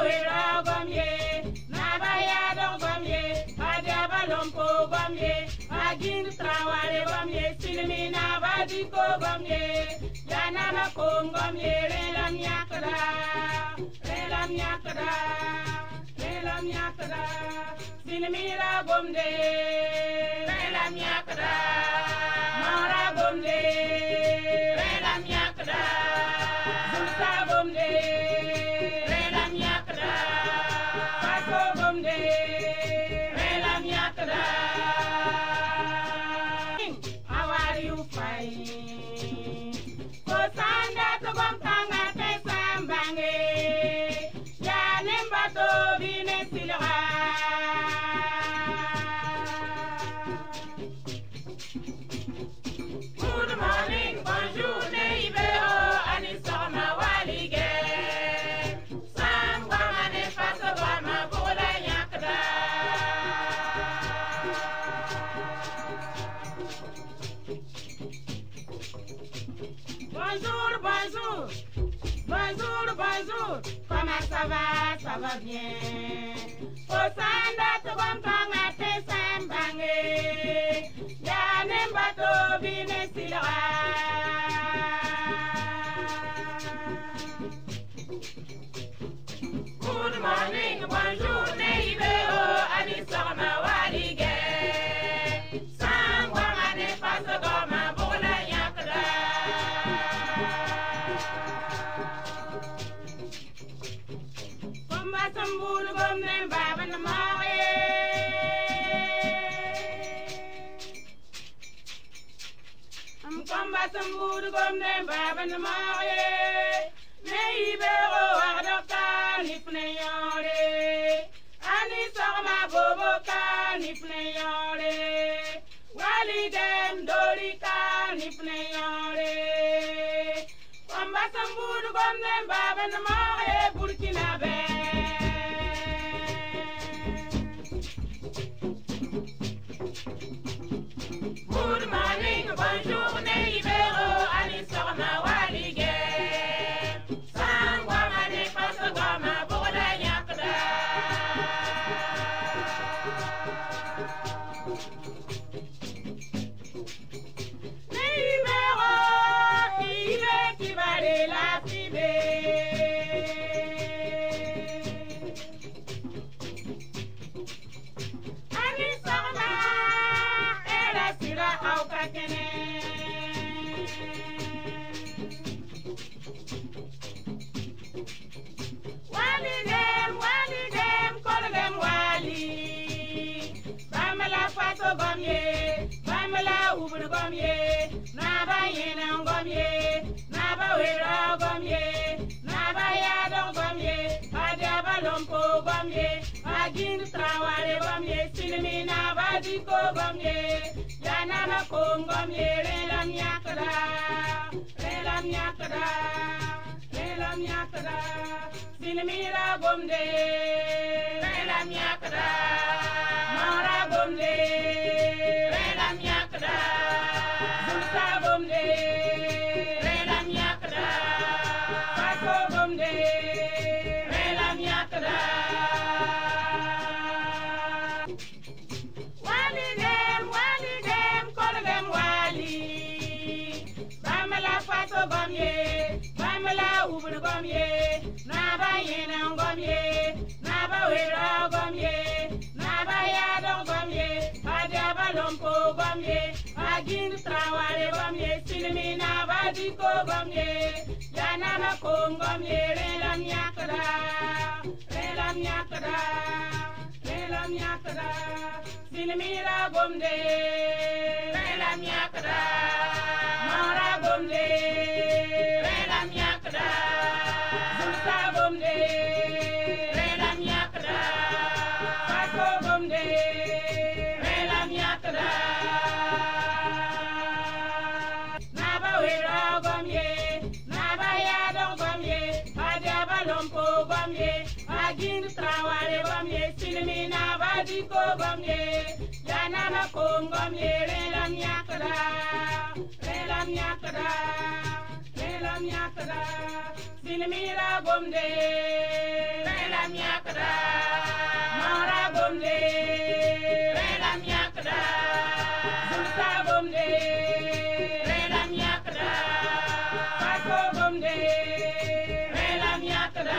wera gomye, naba yado gomye, adaba lompo gomye, agin trawale gomye, silmi naba diko gomye, yanama kom gomye, relam yakada, relam yakada, relam yakada, silmi ra gomde, relam yakada, mara gomde, relam yakada, zulsa gomde. Bonjour, bonjour, bonjour, bonjour, comment ça va bien. Osanda tobamkanga te sambange, yanem bato bine silra. Good morning, bonjour, neibeo, anisama walige. Sangwa mane paso goma bola yakda. Samburu gomne baba na mawe, komba samburu gomne baba na mawe, neibero adoka nipne yore, ani sorma bobo ka nipne yore, walidem dorika nipne yore, komba samburu gomne baba na mawe, Burkina be. Good morning, bonjour, neibero, anisama walige. Sangwa mane paso goma bola yakda. Neibero, ibe kibare la fibe. Anisama era sira auka kene. Walidem, kolgem wali. Bamala faso gomye, bamala ubur gomye, naba yena gomye, naba wera gomye, naba yado gomye, adaba lompo gomye, agin trawale gomye, silmi naba diko gomye, yanama kom gomye, relam yakada, relam yakada, relam yakada, silmi ra gomde, relam yakada, mara gomde, relam yakada, zulsa gomde, relam yakada, paso gomde, relam yakada. Walidem, kolgem wali. Bamala faso gomye, bamala ubur gomye, naba yena gomye, naba wera gomye, naba yado gomye, adaba lompo gomye, agin trawale gomye, silmi naba diko gomye, yanama kom gomye, relam yakada, relam yakada, relam yakada, silmi ra gomde, relam yakada, mara gomde, relam yakada, zulsa gomde, relam yakada, paso gomde, relam yakada, naba wera gomye, naba yado gomye, adaba lompo gomye, agin trawale gomye, silmi naba diko gomye, yanama kom gomye, relam yakada, relam yakada, relam yakada, silmi ra gomde, relam miakda mara bomde rela miakda zulta bomde rela miakda paso bomde rela miakda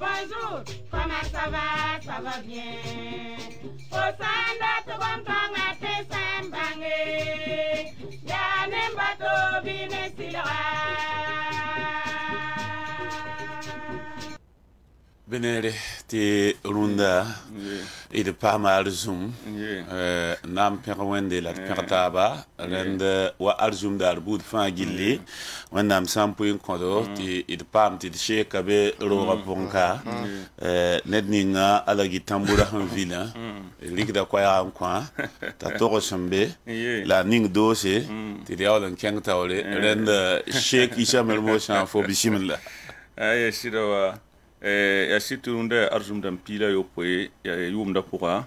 Bonjour, comment ça va bien. Osanda tobam kanga te sambange, ya nembato bine silora. Benere te runda et de pas mal zoom nam perwende la pertaba rende wa arzum dar bud fa gilli wanam sampu in kodo ti et pam ti sheka be ro bonka nedninga ala gitambura han vila likda kwa ya kwa ta toro sambe la ning dose ti diawlan keng tawle rende shek isha melmo shan fo bismillah ay shiro ya siturunde arzum dam pila yo poe ya yumda pura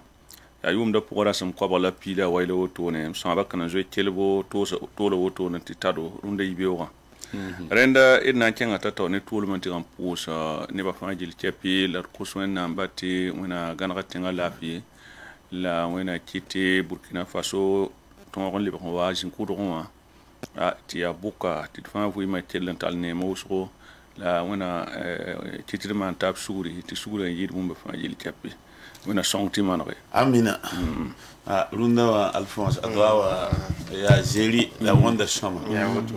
ya yumda pura sam ko bala pila wayla woto ne sam bakana zo telbo to lo woto ne titado runde yibewa renda idna kenga tata ne tulu man tiram pusa ne ba fangil chepi la kuswen nambati wona ganra tenga lafi la wona kiti Burkina Faso ton libre wa jin kudron a ti abuka ti fa fu ma telental ne mosro la wona titiri man tab suri ti suri yid mum ba fangil chepi wona songti manre amina runda wa Alphonse adwa ya zeli la wanda shama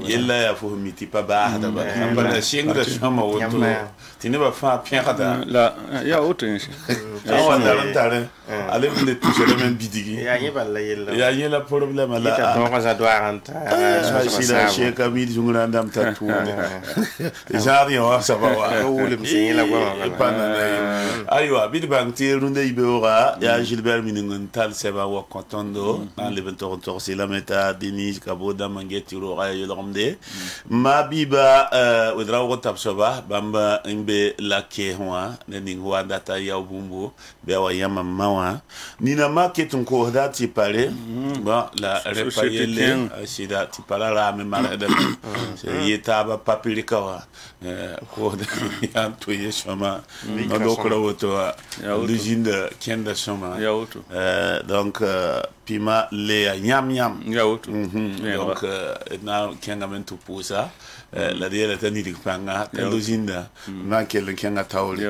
yella ya fo miti pa ba hada ba la shingra shama woto tini ba fa piada la ya oten wanda rantare ale minde toucher même bidigi ya yeballa yella ya yella problème la ita donc ça doit rentrer si la cheka mi jungra ndam tatu jari wa ça va wa wole msi la kwa aywa bidbanti runda ibeora ya Gilbert Miningon tal seba wa kontando dans le 20 c'est la meta Denis Kaboda Mangeti Rora Yolomde Mabiba wedra wo tapsoba bamba imbe lake hwa neni hwa data ya ubumbu be wa yama mawa nina market ko dati pale ba la repayele sida ti pala la me mala da yetaba papilika wa ko ya to yeshama no dokoro woto l'usine de Kenda Shoma donc pima le yam yam. Ya woto. Donc na kenga men to posa la dia ta ni dikpanga ta lozinda na kelen kenga tawli.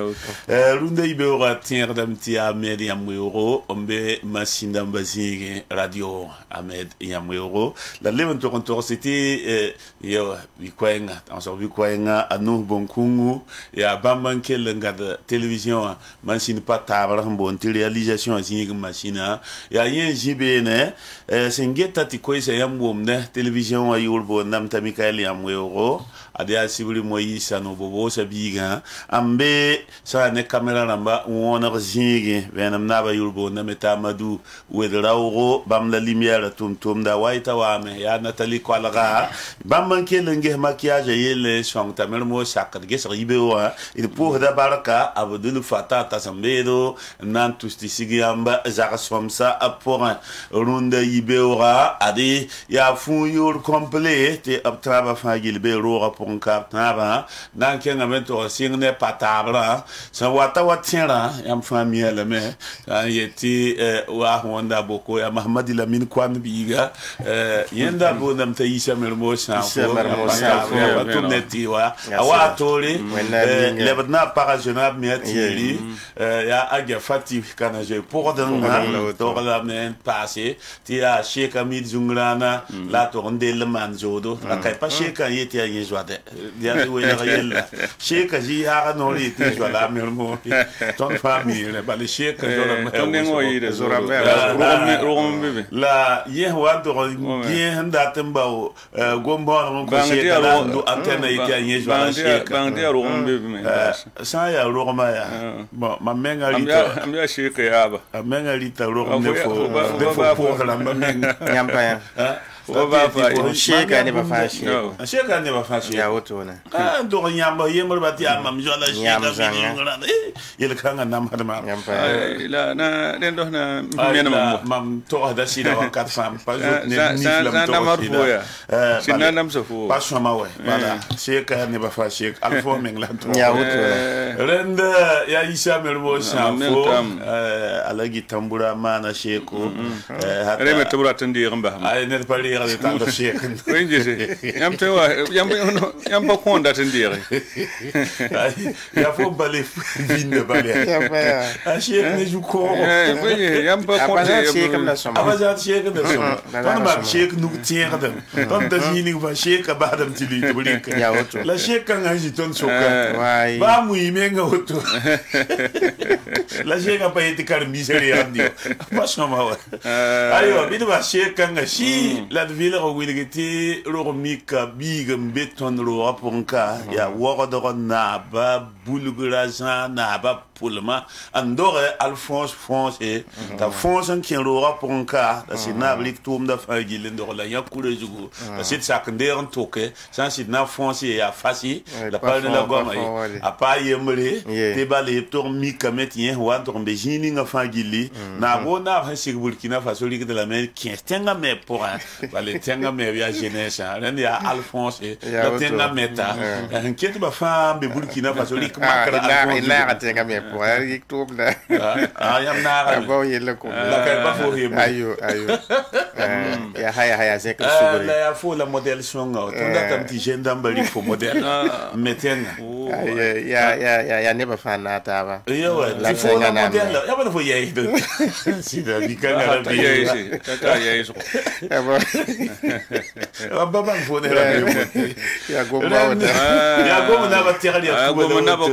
Runda ibe ora tier dam ti Ahmed Yamweuro ombe masinda mbazige radio Ahmed Yamweuro. La leven to kontor c'était yo bikwenga on so bikwenga anu bonkungu ya bamban kelen gada télévision machine pas tabra bon réalisation azini machine ya yen jibene sengeta ti koisa yambomne télévision ayulbo namta Mikael Yamweuro ade asibuli moyisa no bobo sabiga ambe sa ne camera namba wona zingi venam naba yulbo na metamadu wedrauro bam la lumière tum da waita wame ya Nathalie Kwalaga bam manke lenge maquillage yele song tamel mo sakat gesar ibewa il pour da baraka abdul fatah tasambedo nan tusti sigamba zaka somsa apora runda ibewa ade ya fun yur complet te abtraba fagil be rora pour naba nan kenga mento singne patabra sa wata watira yam famille la me yeti wa honda boko ya Mahamadi Lamine Kwan biga yenda bonam ta isa mermo sa ko to neti wa awatori lebna paragena miatiri ya aga fati kana je pour dans to la men passé ti a Sheikh Hamid Zungrana la tournée le manjodo la kai pa Sheikh yeti ya yezwade dia we yella Sheikh ji ha no ri ti zwala mermo ton famille le bale Sheikh ton nengo yide zora bebe la ye wa do bien ndatemba gombo no ko Sheikh la do antenne yeti ya yezwala Sheikh bang dia bebe me sa ya roma ya bon ma menga rita am ya Sheikh ya ba menga rita roma defo pour la menga nyamba ya Sheikh ne ba fa Sheikh ne ba fa ya woto na do nyamba yemul bati amam jola Sheikh yel kanga nam hadama la na den do na mena mam to da sida wa kat fam pas ne ni flam to sinna nam so fo pas sama we voilà Sheikh ne ba fa Sheikh alfo meng la to ya woto renda ya isa merbo sa fo alagi tambura mana Sheikh reme tambura tandi gamba ay ne pali ya de tanto Sheikh wenje yam tewa yam ba konda tandire ya fo bale vinde bale ya Sheikh ne juko wenje yam ba konda Sheikh na soma abaza Sheikh na soma ton ma Sheikh nu tiere dem ton da yini va Sheikh badam tili to blik ya woto la Sheikh kan anji ton soka ba mu imenga woto la Sheikh pa yeti kar miseri andio pas sama wa ayo bidu ba Sheikh kan shi la ville rogwilgiti rogmika bigam beton ro aponka ya wogodo na ba bulguraza na ba pulma andore Alphonse France ta France qui ro aponka da sinablik tum da fagile ndo la yakure jugu da sit saknder en toke sans sit na France ya fasi la parole de la goma a pa yemre te bale to mika metien wa to mbejini nga fagili na bona ha sig Burkina Faso lik de la mer qui tenga me pour le tenga me via jeunesse ren ya Alphonse le tenga meta enquête ba femme be Burkina Faso lik makra Alphonse la tenga me pour yik to na yam na ba yele ko la kay ba fo yem ayo ya haya c'est que suguri la ya fo la modèle songa to da tam ti jeune d'ambali fo modèle metenga ya ne ba fa na ta ba yo la fo la modèle ya ba fo yey de si da bi kan la bi ta yey so baba fo ne la ya gomba ya gomba na ba tiali ya gomba na ba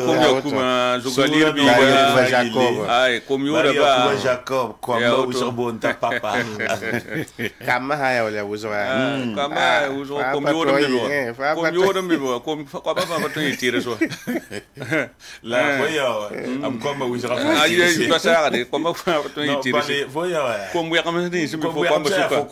kuma zugalir bi Jacob ay komyura ba Jacob komba usabon ta papa kama haya wala uzoa kama uzo komyura mi bo kom kwa baba ba tun yitire so la voya am komba usra ay pasara de komba ba tun yitire so voya komba kama ni simi fo komba suka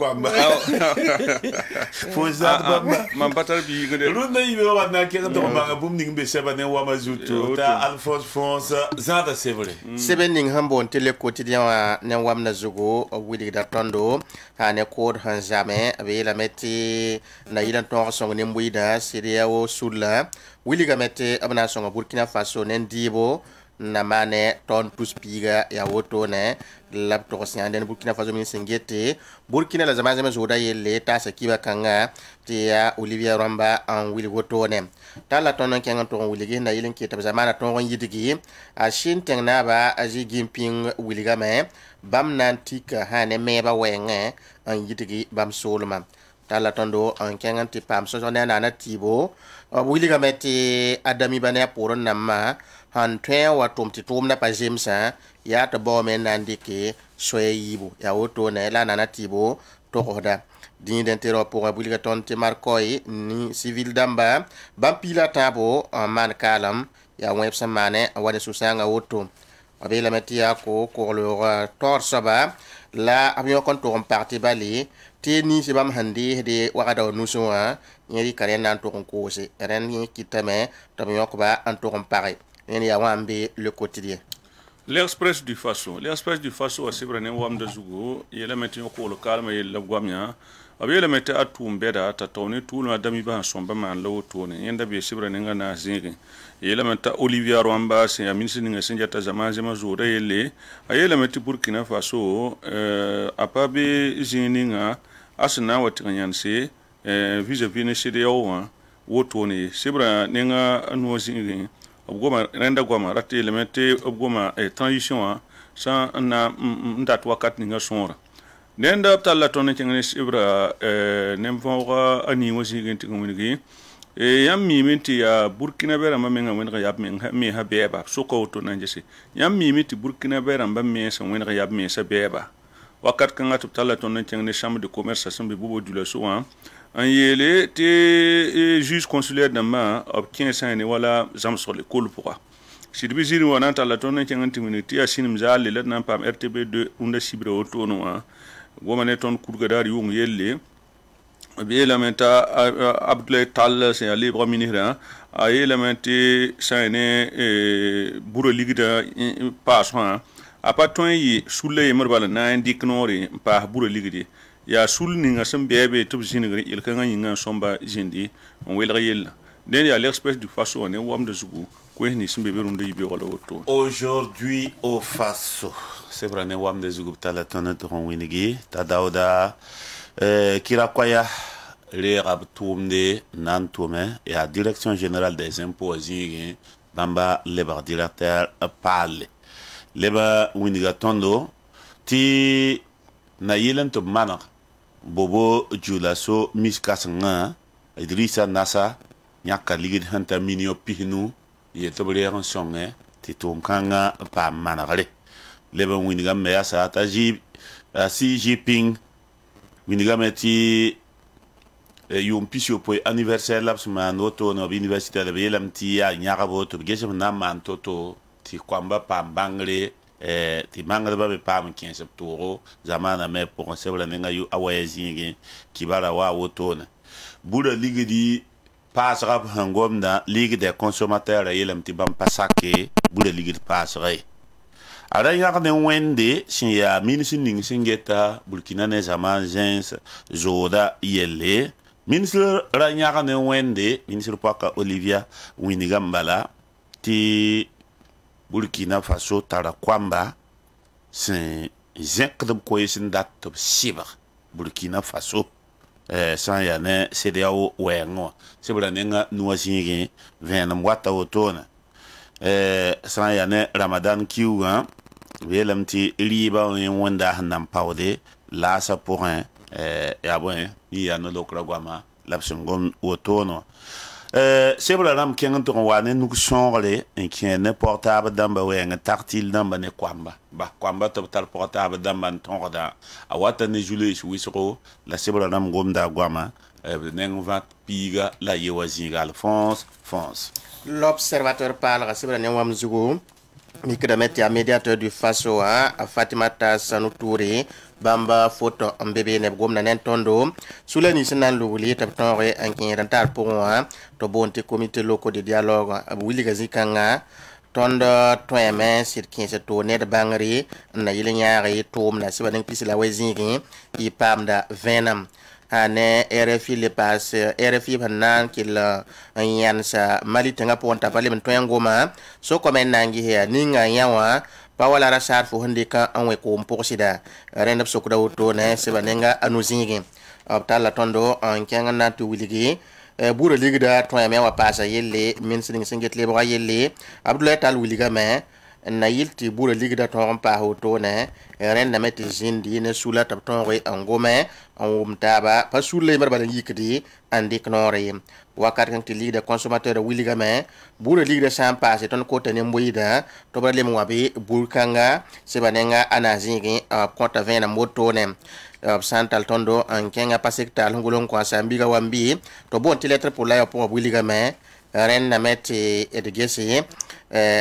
fo za baba man patar bi ngade runda yibe wa na ke to manga bum ning be seba ne wa mazuto ta Alphonse France zada c'est vrai sebening hambo tele quotidien wa ne wamna zugo wili da tondo ha ne ko han jamais be la meti na ila to so ne mbuida siria wo sula wili ga meti abna so Burkina Faso ne ndibo na mane ton tuspiga ya woto ne lab to sian den Burkina Faso min singete Burkina la zama zama zoda yelle ta sakiba kanga ti ya Olivier Rwamba en wili woto ne tala ton non kenga to wili ge na yilen ke ta zamana ton ron yidigi a shin tengna ba aji gimping wili ga me bam nantika hane meba wenge an yidigi bam solma tala tondo an kenga ti pam so na na tibo wili ga meti adami bane poron namma han twen wa tum na pa jemsa ya to bo men nandike soye yibo ya woto ne la nana tibo to koda din d'intero pour abulga tonte markoy ni civil damba bampila tabo man kalam ya websa mane wade susanga woto abela metia ko le tor saba la avion konto on parti bali teni se bam handi de wakada nusuwa nyeri karen nan to ko se ren ni kitame to mi yokoba en to on pare le quotidien. L'Express du Faso. L'Express du Faso a sibrane wam de zugo, yele meti ko lo kalma yele gwamya. Abiyele meti atumbeda ta tawni tulu adami ba somba man lo tone. Yenda be sibrane ngana zingi. Yele meti Olivier Rwamba se ya ministre nga senjata zamaze mazura yele. Ayele meti Burkina Faso apabe zininga asna watinyanse vis-à-vis ne CEDEAO wotone sibra nenga anwo zingi. Goma renda goma rati elemente goma transition sa na ndat wakat ninga sonra nenda talla tonne ngene sibra nemfo ani wosi genti ngomini yam mi minti ya Burkina Bera mamenga wenga yab me ha beba soko to nanjesi yam mi minti Burkina Bera mbamme sa wenga yab me sa beba wakat kanga talla tonne ngene chambre de commerce sambe bobo dula so en yele te juge consulaire d'ama obtient ça ne wala zam sur le col pourra si de biziri wana ta la tonne nganti minute ya sinim zal le nan pam RTB2 unda sibre otono wa gomane ton kurgadar yung yelle be lamenta Abdoulaye Tall c'est libre ministre a elementi ça ne buro ligida passe a pas ton yi sulle merbal na indiknori pa buro ligidi ya sul ninga sem bebe to zinigri il kanga yinga somba jindi on welga yella den ya l'Express du Faso ne wam de zugu ko ni simbe be runde yibe wala woto aujourd'hui au Faso c'est vrai ne wam de zugu tala tonne ron winigi ta dauda kira kwaya le rab tourné nantume et à direction générale des impôts zingi bamba le bar directeur parle le ba winiga tondo ti na yelen to mana bobo julaso miskasanga Idrissa Nassa nyaka ligid hanta minio pihnu ye to bere songe ti tom kanga pa manare leba winiga me sa ta ji si jiping winiga meti yum pisio po anniversaire laps man oto no université de belam ti ya nyaka bo to gesem na man toto ti kwamba pa bangre ti manga ba be pam 15 toro zamana me pour sebla nenga yu awayezingi kibara wa wotona buda ligidi pasra hangomda ligue des consommateurs yelam ti bam pasake buda ligidi pasra ara yakne wende sin ya ministre ning singeta Burkina ne zaman gens zoda yelle ministre ra yakne wende ministre paka Olivia Winigambala ti Burkina Faso tara kwamba c'est zekdem koyesin dat top siba Burkina Faso san ya ne CEDEAO wengo sibra nenga nuwasingi venam wata otona san ya ne Ramadan kiwa velamti riba wonda hanam pawde la sa pour ya bon ya no lokra gwama lapsungom otono c'est pour la dame qui est en train de nous changer et qui est ne portable dans le weng tactile dans le kwamba ba kwamba total portable dans le tonda a wata ne jule wisro la c'est pour la dame gomda gwama neng va piga la yewazinga France l'observateur parle c'est pour la wam zugo Mikrameti médiateur du Faso a Fatimata Sanoutouri bamba photo mbebe ne gomna nentondo sulani sinan luguli tabtonre anki rental pour to bonte comité local de dialogue wili gazikanga tondo toyeme sir 15 to ne de bangri na yile nyaari tom na sibanen pisila wezingi i pamda venam ane RFI le pass RFI banan kil yan sa mali tanga ponta pale men toyangoma so komen nangi he ninga yawa pa wala rasar fo hande ka anwe ko mpoksida renda sokda woto ne sebanenga anuzingi abtala tondo an kenga natu wiligi bura ligda to ya wa pasa yelle min sing singet le ba yelle abdoulaye tal wiliga me na yilti bura ligda to pa hoto ne renda meti jindi ne sula tab ton re angome on taba pa sulle mar bala yikdi andi knore wakat kan ti ligda consommateur wiliga me bura ligda sam passe ton ko tane mboyida to ba le mo wabi burkanga sebanenga anazingi konta 20 na moto ne santal tondo en kenga pasektal ngulon ko sambiga wambi to bon ti lettre pour la pour wiliga me ren na meti edgesi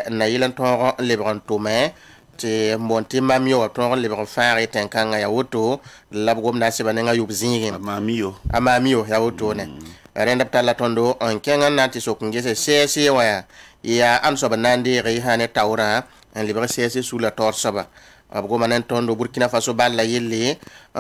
na yilan ton lebron to me te monti mamio ton lebron fare tenkanga ya woto labgom na sebanenga yubzingi amamio ya woto ne ren daptala tondo en kenga nati sokungese cc wa ya anso banandi ri hane tawra en libre cc sous la torsaba abgo manen tondo Burkina Faso balla yelle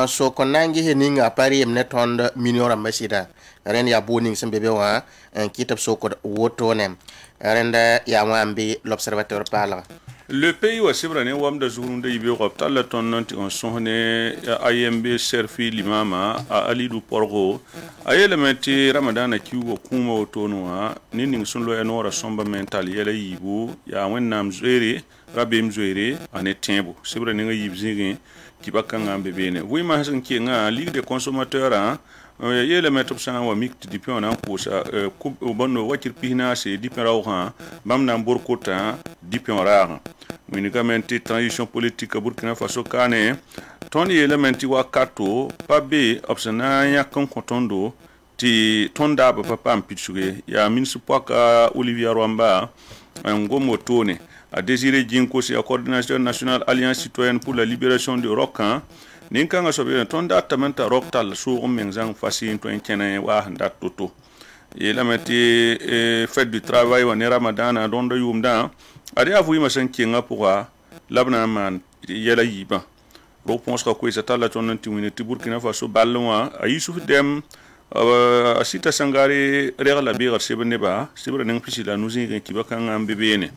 so ko nangi he ninga pari emne tondo miniora masida ren ya boning sembe bewa en kitab so ko woto nem renda ya wambi l'observateur parle. Le pays wa sibrane wam da zurunde ibe ko talla ton nanti on sohne IMB serfi limama a alidu porgo ayele meti ramadana kiwo kuma wotono ni ning sunlo enora somba mental yele yibu ya wennam zere rabem zoere ane tembo sibra ninga yibzingi kibakanga mbebene wi ma hasan ki nga ligue des consommateurs yele metop sa wa mik dipion an ko sa bonno wakir pina se dipion raw bam na borkota dipion rare unicamente transition politique Burkina Faso kane ton elementi wa kato pabe opsana ya kon kotondo ti tonda ba papa mpitsuge ya minsupoka Olivier Rwamba ngomo tone a désiré Djinko, c'est la coordination nationale Alliance citoyenne pour la libération du Rocan. Ninkanga sobe tonda tamanta roktal sur mengzang fasi to enkene wa handa toto. Et la meti fête du travail wa Ramadan dondo yumda. Ade avu ma sankinga pour labna man yela yiba. Réponse ka ko isata ton anti Burkina Faso balwa ayisuf dem asita sangare regla bi sebene ba sebra nang pisila nuzi ki bakanga mbebene.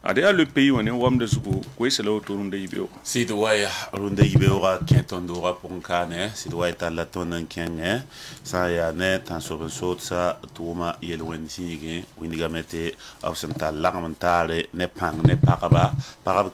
Adea le pays on est wam de zugo ko c'est là autour de ibeo si doya runde ibeo ra kentondo ra ponkane si doya tala tonan kenge sa ya net en sobre sa tuma yelwen sinige winiga mete absenta lamentare ne pang ne paraba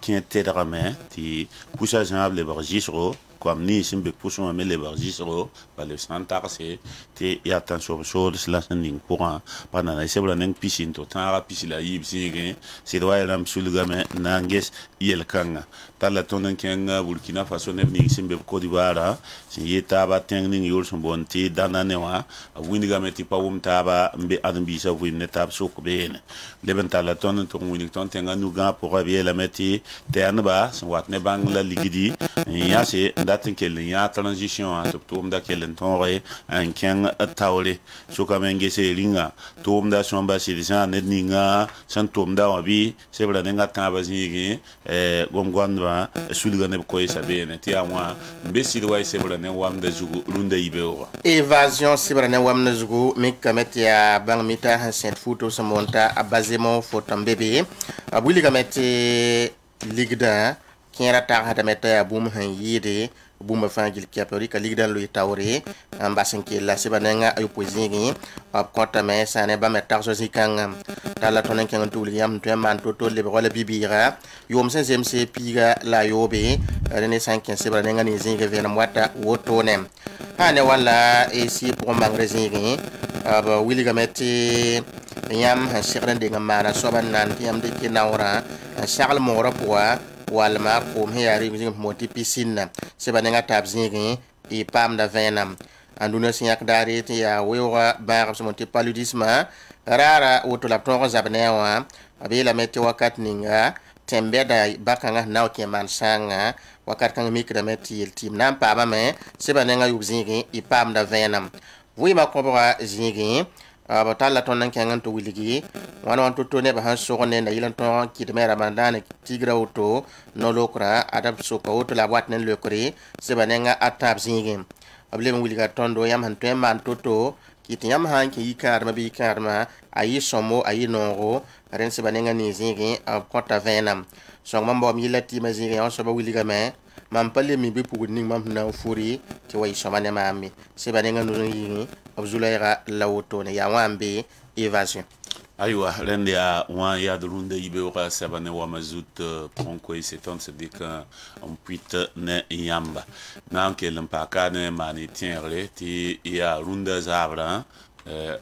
kente drame ti poussa jamble bargisro comme ni simbe poussons mais les bargisro par le santarse te ya tan sobre la sending courant pendant la sebla neng piscine to tara piscine yib sinige si doya lam sulgame nanges yel kanga tala tonan kenga Burkina Faso ne ni simbe Côte d'Ivoire si yeta ba tengning yol son bonti dana newa winiga meti pawum taba mbe adambi sa win netab so ko bene leben tala tonan to winik ton tenga nuga pour avier la meti ternba so wat ne bang la ligidi ya se datin kel ya transition a to tum da kel tonre en ken tawle so ka menge se linga tum da son ba si ne ninga san tum da wabi se bla nenga taba zigi gomgwandwa sulga ne ko isa bene ti amwa mbesi do se bla ne wam da zugu runda ibewa évasion se bla ne wam na zugu mikamet ya bang mita Saint Futo se monta abazemo fotambebe abuli kamete ligda kiera ta hada meta ya bum han yide bum fangil kiapori ka ligdan lo tawre ambasin ke la sebanenga ayu pozingi ab konta me sane ba meta so zikanga tala tonen kan tuliam to man to le wala bibira yom sen se piga la yobe rene 5 sebanenga ni zinga vena mwata wotonem hane wala e si pour mangrezingi aba wiliga meti yam ha shirande ngamana soban nan yam de kinawra shagl mora poa walma kom he yari ngin moti piscine se banenga tabzingi e pam da venam anduna sinyak dari ti ya wewa bar so moti paludisme rara woto la tonga zabnewa abela meti wakat ninga tembe da bakanga naw ke man sanga wakat kan mikra meti el tim nam pa ba me se banenga yubzingi e pam da venam wi ma ko ba zingi batalla ton nan kengan to wiligi wan to ne ba han so ne na yilan ton ki de Ramadan tigra auto no lokra adab so ko to la wat nen le kori se banenga atab zingi ablem wilga tondo yam han to man toto kit yam han ki karma bi karma ayi somo ayi nongo ren se banenga ni zingi a kota venam so mambo mi lati ma zingi on so ba wilga me mam palle mi be pugu ning mam na furi ti way so mane mami se banenga no yingi abzulaira lawoto ne ya wambe évasion. Aywa, rende ya wan ya drunde ibe ora sabane wa mazout pronko e seton se dit on puite ne yamba. Nanke lempaka ne mani tienre ti ya runda zabra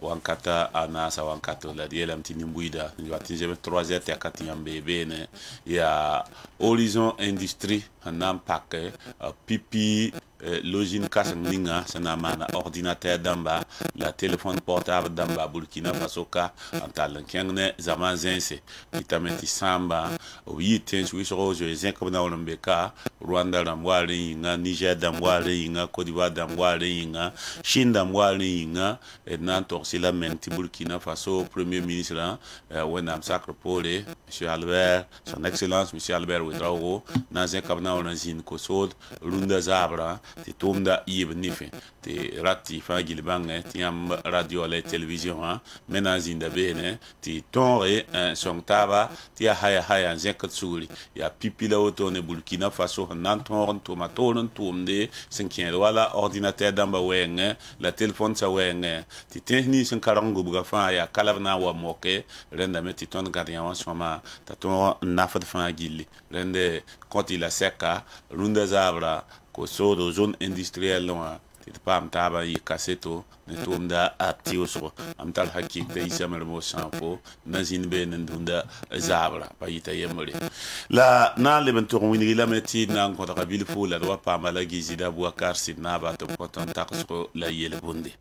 wankata anasa wankato la diela mtini mbuida njwati jebe 3h te akati yambe bene ya Horizon Industrie hanam pake pipi login kasninga sana mana ordinateur damba la téléphone portable damba Burkina Faso ka antal kengne zaman zense kitameti samba wi tens wi so je zenko na olembeka Rwanda damwale inga Niger damwale inga Côte d'Ivoire damwale inga Chine damwale inga et nantor sila menti Burkina Faso premier ministre wenam sacre pole monsieur Albert son excellence monsieur Albert Ouedraogo na zenko na olenzin kosod runda zabra ti tomda yib nife ti rati fa gilbange ti am radio la télévision ha menazinda bene ti tonre son taba ti haya zekat suri ya pipi la otone Burkina Faso nan ton tomaton tomde senkien wala ordinateur damba wenge la téléphone sa wenge ti technicien karango buga fa ya kalabna wa moke renda meti ton gardien wa soma ta ton nafat fa gilli rende quand il a seka runda zabra ko sodo zone industrielle loin ti pam taba yi kaseto ne tumda atioso amtal hakik te isamer mo sanfo nazin be ndunda zabra pa yita yemre la na le bentoron wingi la meti na ko ta bil fo la do pa mala gizida Bouakar Sidna ba to ko ton takso la yele bunde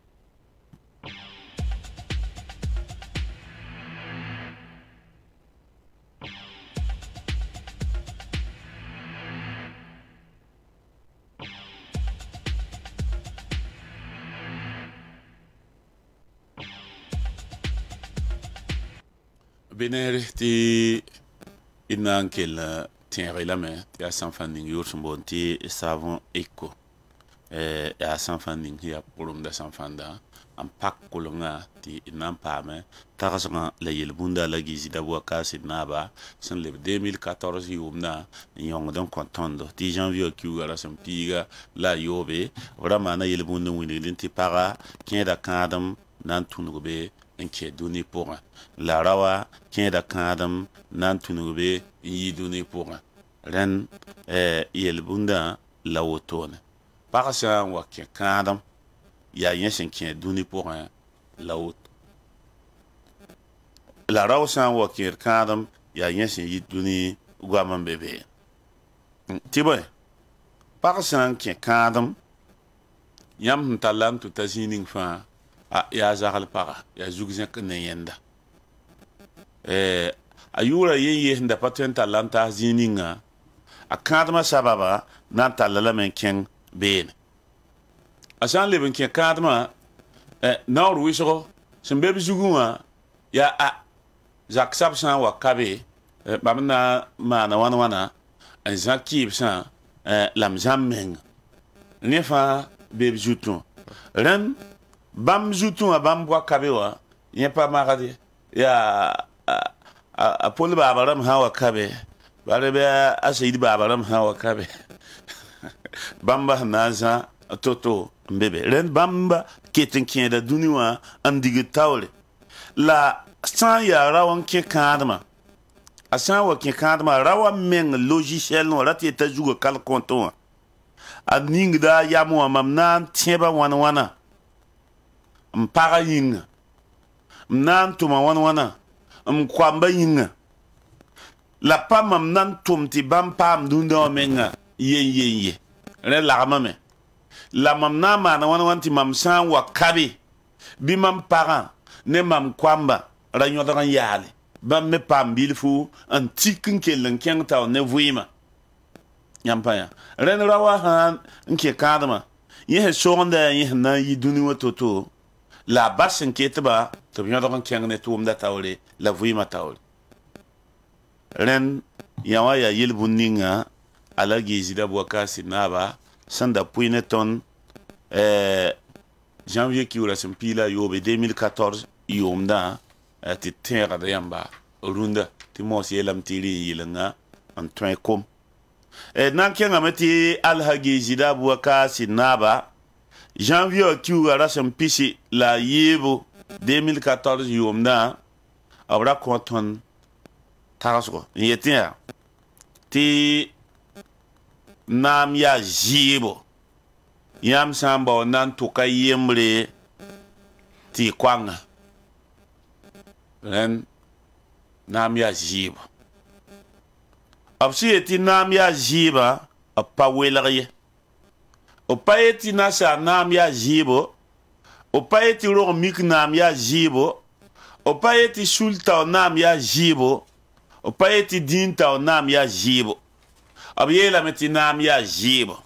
Benere ti inankel tienre la main ti a san funding yor son ti savon eco a san funding ya polum da san fanda am pak kolonga ti inan pame tagasanga la yel bunda la gizi da Bouakar Sidna ba san le 2014 yumna yong don kontondo ti janvier ki wala san piga la yobe vraiment na yel bunda wini ti para kienda kadam nan tunugo nke duni pour la rawa kien da kadam nan tunube yi duni pour ren yel bunda la wotone par ça wa kien kadam ya yen kien duni pour la wot la rawa san wa kien kadam ya yen yi duni gwamam bebe tiboy par ça kien kadam yam talam tu tazining fa ya zagal para ya zugzen ne yenda ayura ye nda patenta lanta zininga akadma sababa nan talala men ken ben asan leben ken kadma nawr wisho sembe zugunga ya zak sabsan wa kabe bamna mana wana an zakib san lam zammeng nefa be zuton ren bam zutu a bam bwa kabewa yen pa magade ya a pol babaram hawa kabe bare be asidi babaram hawa kabe bamba naza toto mbebe ren bamba keten kienda duniwa andige tawle la san ya rawan ke kadma asan wa ke kadma rawa men logiciel no rati ta jugo kal konton adningda yamu mamnan tieba wana mpaga yinga mnan tuma wana mkwamba yinga la pam mnan tumti bam pam dunda menga ye re la mame la mamna mana wana ti mam san wa kabi bi mam paga ne mam kwamba ra nyoda yale bam me pam bilfu antikin kelen kenta ne vuima yampaya ren rawa han nke kadama ye sonda ye na yiduni wototo la basin ketba to nyoda kan ne tum da tawle la vuima tawle ren yawa ya yil buninga ala gizida Bouakar Sidna ba sanda puine ton janvier qui ora sempila yobe 2014 yomda ti terra da yamba runda ti mosi elam tiri yilanga an twen kom nan kenga meti alhagi jida buaka sinaba janvier qui ora sempisi la yebo 2014 yomda abra konton taso yetia ti nam ya jibo yam samba nan tuka yemre ti kwanga ren nam ya jibo absi ti nam ya jiba apa welare opa eti nasa nam ya jibo opa eti ro mik nam ya jibo opa eti sulta nam ya jibo opa eti dinta nam ya jibo abiyela meti nam ya jibo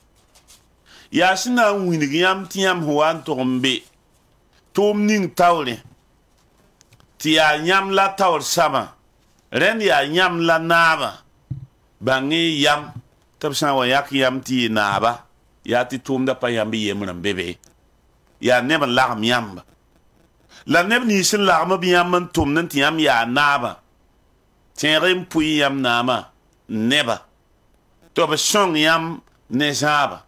ya sina winig yam tiam huan tombe tom ning tawle ti ya nyam la tawr sama ren ya nyam la naba bangi yam tabsan wa yak yam ti naba ya ti tom da pa yam bi yemran bebe ya neba lagam yamba la neb ni sin lagam bi yam tom nan ti yam ya naba tenrem pui yam nama neba to ba song yam ne zaba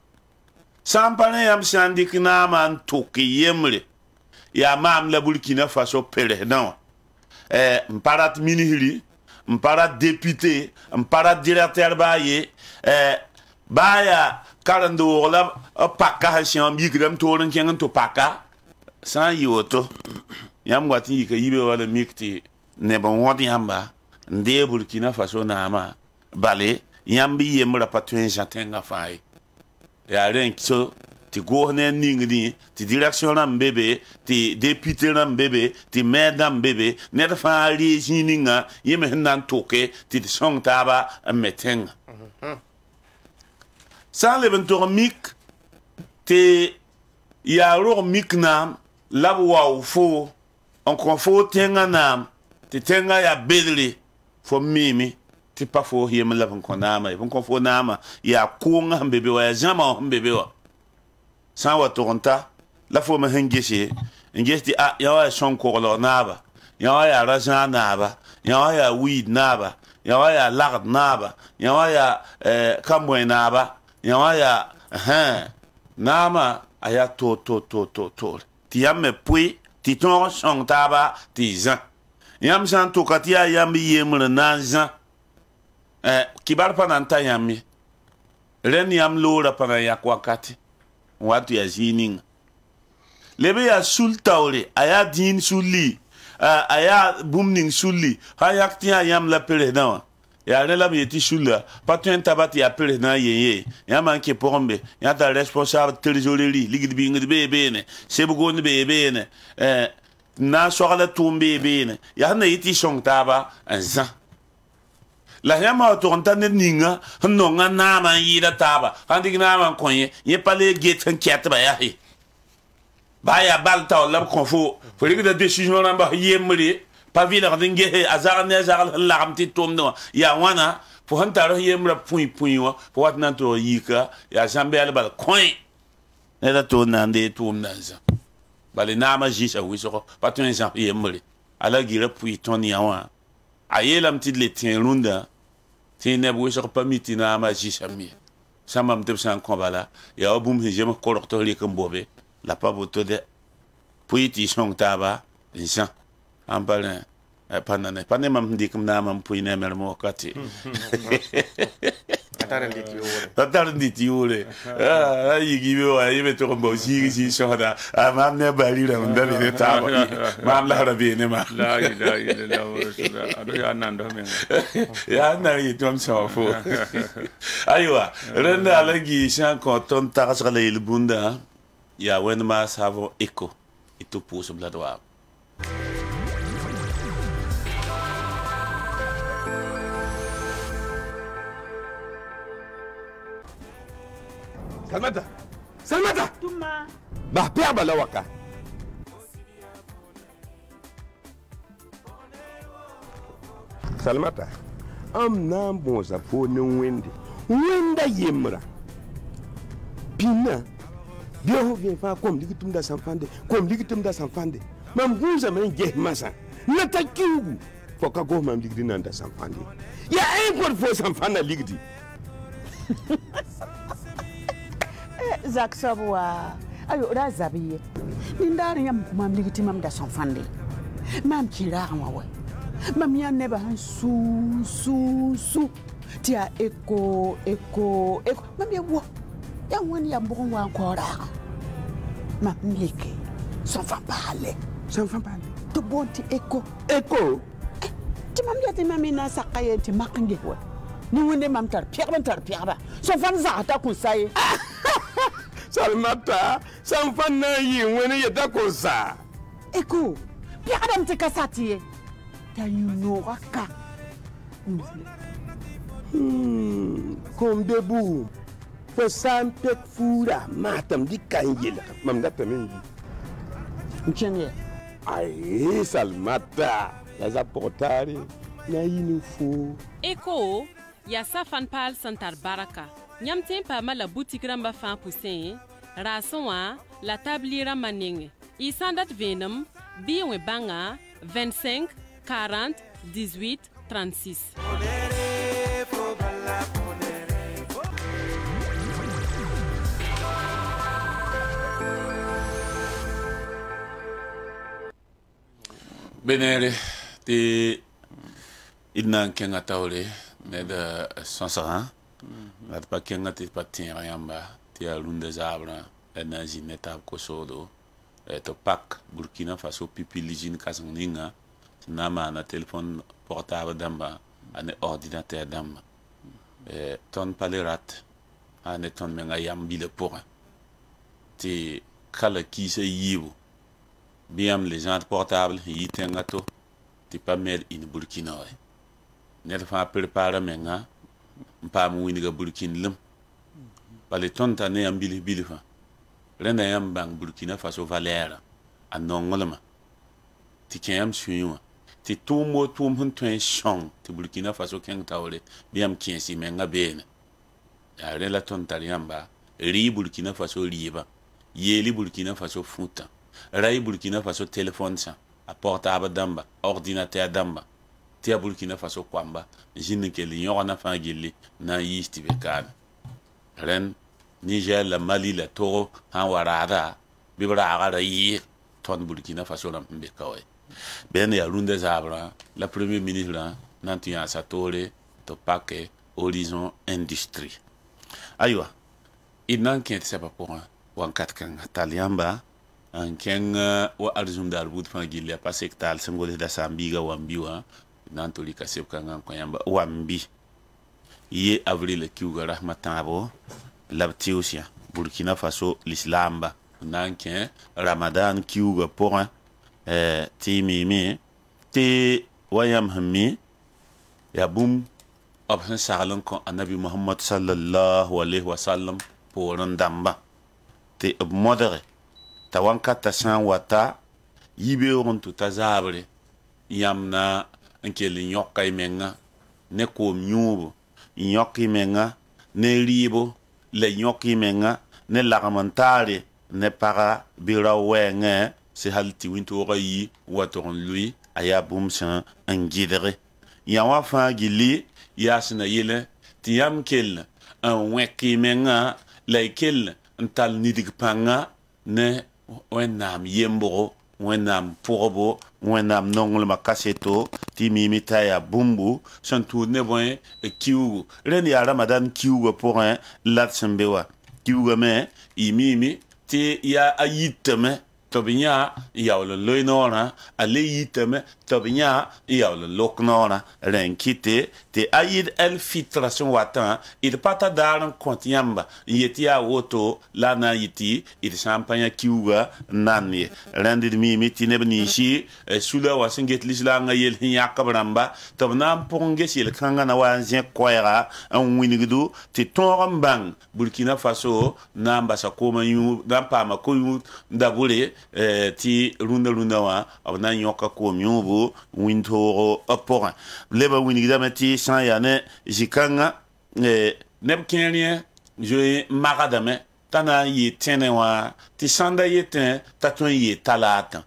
sampane yam sandik nama an toki yemre ya mam la Burkina Faso pere non mparat minihiri mparat député mparat directeur baye baya karando la paka hasiam yigram toren kengan to paka san yoto yam wati ka yibe wala mikti ne bon wodi yamba nde Burkina Faso nama bale yambi yemra patwen jatenga fay ya ren so ti gouverneur ningni ti direction ram bébé ti député ram bébé ti maire ram bébé ne da fa ri jininga yeme nan toke ti song taba meteng sans le bentor mik te ya ro mik nam labwa fo on kon fo tenga nam ti tenga ya bedri fo mimi ti pa fo yem la kon nama kon fo nama ya kunga bébé wa ya jama bébé wa san wa toronta la fo ma hengesi ngesti a ya wa son ko lo naba ya wa ya rajan naba ya wa ya weed naba ya wa ya lagd naba ya wa ya kamwe naba ya wa ya nama aya to ti yamme pui ti ton son taba ti zan yam san to katia yam yemre na zan kibar pananta yammi ren yam lora pana yakwakati watu ya zining lebe ya sultaure aya din sulli aya bumning sulli ha yakti yam la president ya rela mi ti sulla patuen tabati ya president yeye ya manke pombe ya ta responsable trésorerie ligid bi ngid bebe ne sebugo ne bebe ne na soxla tumbe bebe ne ya na yiti song taba anza la yama toronta ne ninga no nga na man yida taba handi na man konye ye pale get kan kiat ba ya hi ba ya balta la konfo fo lig de décision na ba yemri pa vila dinge he azar ne azar la amti tomno ya wana fo hanta ro yemra pui wa fo wat nan to yika ya jambe al bal koin ne da to nande tomnanza bale na ma jisa wiso pa to en yemri ala gira pui ton ya wa ayelam ti le tien runda ti ne bu so pa miti na ma jisa mi sama mtep san kombala ya obum hejema korokto li kambobe la pa boto de pui ti song taba insan ampale panane mam dikum na mam pui ne mer mo kati tatar nditi ore yigibe wa yibe to mbo jigi shoda mam ne bali ra ndali ne taba mam la rabi ne ma la ilaha illallah wa rasulullah ado ya nando men ya na yi tom sofo aywa renda alagi shan ko ton tagas gale il bunda ya wen ma savo eko itu puso bladwa Salmata Tuma bah pia bala waka Salmata am na bonza fo ne wende wenda yemra pina Bio vient pas comme ligitum da sanfande, comme ligitum da sanfande. Mam guza men je masa. Nata kiugu. Foka go mam ligdi nan da sanfande. Ya import fo sanfanda ligdi. Zak sabwa. Ayo razabiye. Nindari yam mam ligdi mam da sanfande. Mam kira wa. Mam ya neba han su. Tia eko. Mam ya wo. Ya wani ya mbon wa ankora. Mam leke. Sans parler. To bonti eko. Ti mam ya ti mamina sakaye ti makange wa. Ni wonde mam tar pierre. Son fan za ta kun sai. Salmata, sanfan na yi wani ya da ko sa. Eko. Pierre dam ti kasati. Ta yuno raka. Comme debout. Fo sam pek fura matam di kanjel mam da tamen. Mchenye. Ai Salmata, ya za portare na yini fo. Eko ya safan pal santar baraka. Nyam tempa mala boutique ramba fan poussin. Rasonwa la tabliera maninge. Isandat venum biwe banga 25 40 18 36. Benere te idnan kenga taule ne de sansaran lat pa kenga te patin yamba te alunde zabra na jineta kosodo to pak Burkina Faso pipilijin kasninga nama na téléphone portable damba ane ordinateur damba ton palerat ane ton menga yambi le pour te kala ki se yibu biam les gens portables yi tengato ti pa mer in Burkina wa net fa prepare menga mpa mu winiga Burkina lum pale tonta ne am bili fa renda yam bang Burkina Faso valera anongolama ti kem suyu ti tumo tum hun twen chong ti Burkina Faso ken tawle biam kiensi menga bene ya rela tonta yamba ri Burkina Faso riba yeli Burkina Faso futa Rai Burkina Faso téléphone ça à portable damba ordinateur damba tia Burkina Faso kwamba jinne ke li yona fa gilli na yisti be kan ren Niger la Mali la Togo han warada bibra agara yi ton Burkina Faso ram be kawai ben ya runde zabra la premier ministre nanti ya satore to pake horizon industrie aywa inan ken c'est pas pour wan kat kan taliamba en ken wa arzum dar bud fa gilla parce que tal sengole da sambiga wambiwa nantoli kasep kan ko yamba wambi ye avril kiuga rahmatabo labtiusia Burkina Faso l'islamba nanken Ramadan kiuga pour ti mimi ti wayam hammi ya bum abhan salan ko annabi Muhammad sallallahu alaihi wasallam pour ndamba te modere tawanka tasan wata yibe on to tazabre yamna nkeli nyokay menga ne ko nyubo nyoki menga ne ribo le nyoki menga ne lagamantare ne para bira wenge se halti winto rayi waton lui aya bumsan angidere ya wa fa gili yasna yele tiyam kel an weki menga le kel ntal nidig panga ne wenam yembo wenam pourbo wenam nongol makaseto ti mimita ya bumbu santu ne boy kiwu ren ya Ramadan kiwu pour un latsembewa kiwu me imimi ti ya ayitame tobinya ya lo loinora ale yitame tobinya ya lo loknora ren kite te ayid el filtration watan il pata daran kontiamba yeti ya woto la na yiti il champagne kiuga nanye rendi mi tinebni shi sula wasinget lisla yel hinya kabramba tobna ponge sil kanga na wanze koyra an winigdu ti torambang Burkina Faso namba sa koma yu nampa ma ko yu ndabule ti runda wa abna nyoka ko myubu wintoro opora leba winigda mati san ya ne jikanga nebkenye je magadame tana yi tene wa ti sanda yeten tatun yi talata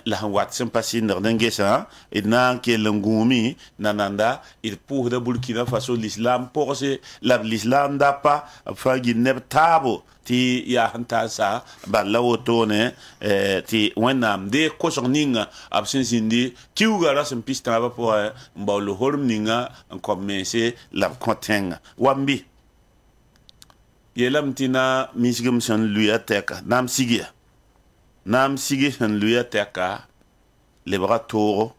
la wat sem pasindar dengesa idna ke lengumi nananda il pour de Burkina Faso l'islam pour se l'islam da pa fagi neb tabo ti ya hanta sa ba lawotone ti wenam de kosorninga absen sindi kiuga rasem pista ba po mbawlo hormninga en commencer la contenga wambi yelam tina misgum san luya teka nam sigi san luya teka le bras toro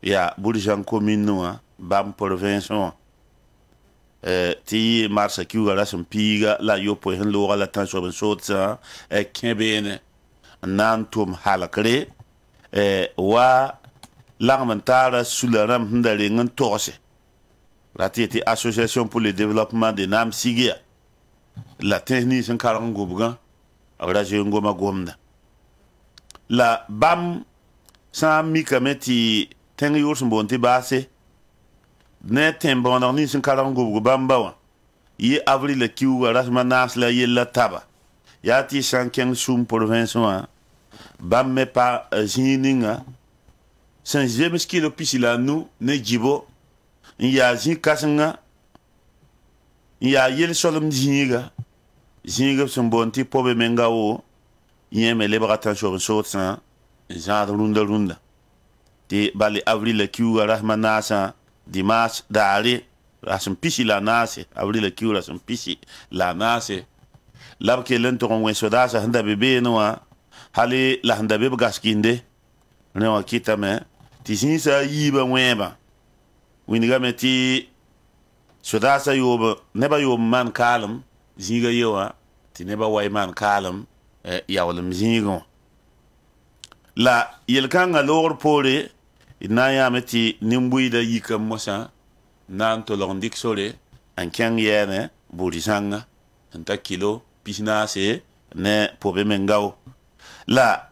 ya burjan commune noa bam province ti marsa kiuga rasem piga la yopo hen lo la tan so ben sotsa kebene nantum halakre wa l'armentara sularam ndale ngan torse la tete association pour le développement de nam sigia la technique en karango buga abra je ngoma gomna la bam sa mi kameti ten yurs mbonti base ne tembon ni sin karango buga bamba wa yi avri le kiu rasma nas la yella taba ya ti sanken sum province wa bam me pa jininga san jemes kilo pisila nu ne jibo ya jin kasanga ya yel solom jinga son bonti pobe mengawo yeme lebra attention sotsa genre runda ti bali avril kiu rahmanasa dimas dali rasum pisi la nase avril kiu rasum pisi la nase lab ke lento on wen sodasa handa bebe noa hali la handa bebe gaskinde ne wa kitame ti sinsa yiba weba winiga meti sodasa yoba neba yob man kalum ziga yewa ti neba way man kalum yawlum zigo la yelkanga lor pore ina ya meti nimbuida yikam mosa nan to londik sole an kyang yene burisanga anta kilo pisna se ne pobe mengaw la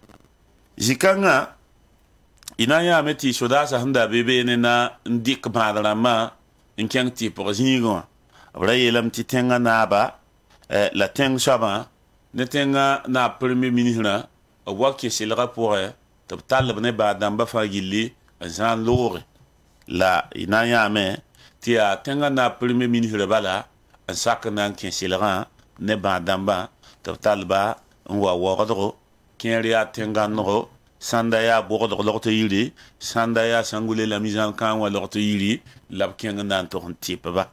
zikanga ina ya meti sodasa handa bebe ne na ndik madrama in kyang ti pour zigo abra yelam ti tenga naba la teng shaba ne tenga na premier ministre o waki c'est le rapport tab talib ne ba damba fa gilli zan lore la ina ya me ti a tenga na premier ministre bala an sakana kin silran ne ba damba tab talba wa wordro kin ria tenga no sanda ya bogo lokto yiri sanda ya sangule la mise en camp wa lokto yiri la kin nan to type ba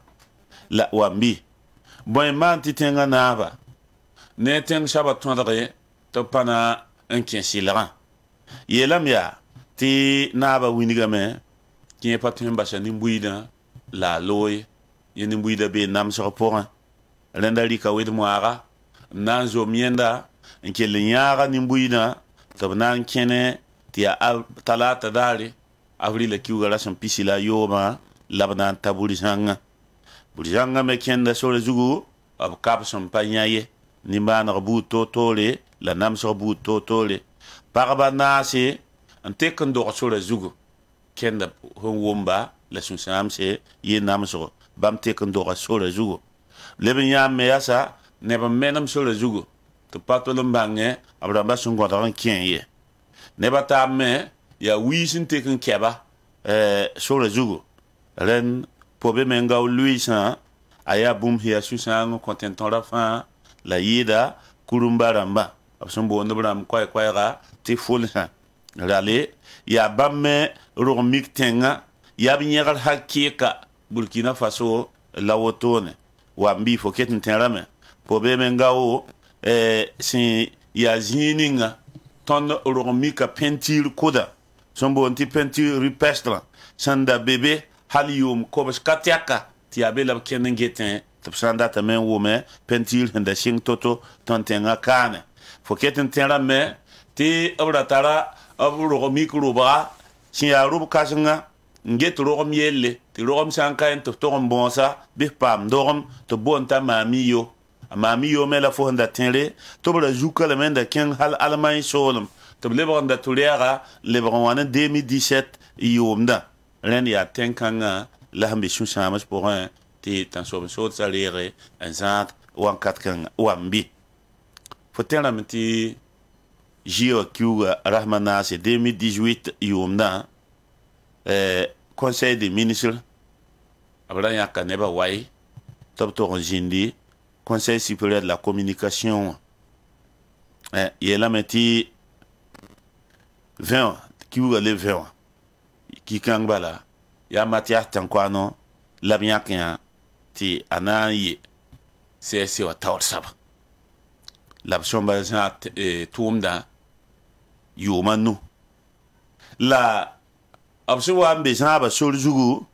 la wambi boy man ti tenga na ba ne teng shaba tondre to pana un kin silran yelam ya ti naba winiga me kin patin basha nimbuida la loy yeni mbuida be nam so pora renda lika wed moara nan zo mienda nke linyara nimbuida to nan kene ti talata dali avril kiuga la pisila yoma labnan tabulisanga bulijanga me kenda sore zugu ab kapson panyaye nimbana bu totole la nam so bu totole parba nasi antekon do sore zugu kenda hon womba la sunsamse ye nam so bam tekon do sore zugu leben ya me yasa ne ba menam sore zugu to patolum bange abramba sungo da kenye ne ba ta me ya wisin tekon keba sore zugu ren pobe menga luisa aya bum hiya susango contenton la fin la yida kurumbaramba absombo ndobram kwai ga ti fulsa rale ya bamme romik tenga ya binyagal hakika Burkina Faso la wotone wambi fo ketin tenrame pobe menga sin ya zininga ton romika peinture koda sombo anti peinture rupestre sanda bebe halium kobes katiaka ti abela kenen geten sanda tamen wome peinture handa sing toto tontenga kane foketen tera me ti abratara aburo mikro ba si ya rub kasanga nget rom yelle ti rom sanka en to bonsa bi pam dorom to bonta mamiyo me la fo handa tenre to bra juka le menda ken hal almay solum to lebronda tulera lebron wana 2017 yomda ren ya tenkanga la hambi shusamas pour un ti tan so salire en zat wan katkan wambi faut un petit J.O.Q. Rahmana, c'est 2018, Yumna, Conseil des ministres, Abraham Yakaneba Wai, Top Toronjindi, Conseil supérieur de la communication, il est là, petit 20, qui vous allez 20, qui kangbala, il y a Mathias Tankwano, l'Abiakin, ti Anaye, c'est au Taur Saba. L'option basant Toumda, Yomanu. La option Ambezaba Soljugu,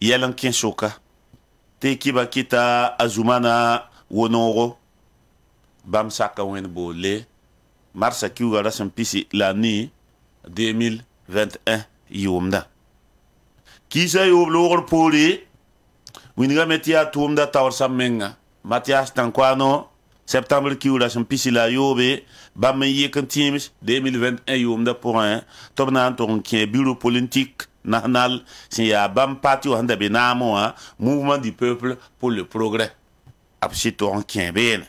Yelan Kinsoka, Tekiba Kita Azumana Wonoro, Bamsaka Wenbole, Marsa Kiugara Sampisi l'année 2021 Yomda. Qui s'est ouvert pour lui? Winga Metia Toumda Taur Samenga, Mathias Tankwano. Septembre qui ou la champisi la yobe, bam yek teams 2021 yomda pour un, tobna ton qui est bureau politique national, c'est ya bam parti ou handa benamo, mouvement du peuple pour le progrès. Absi ton qui est bien.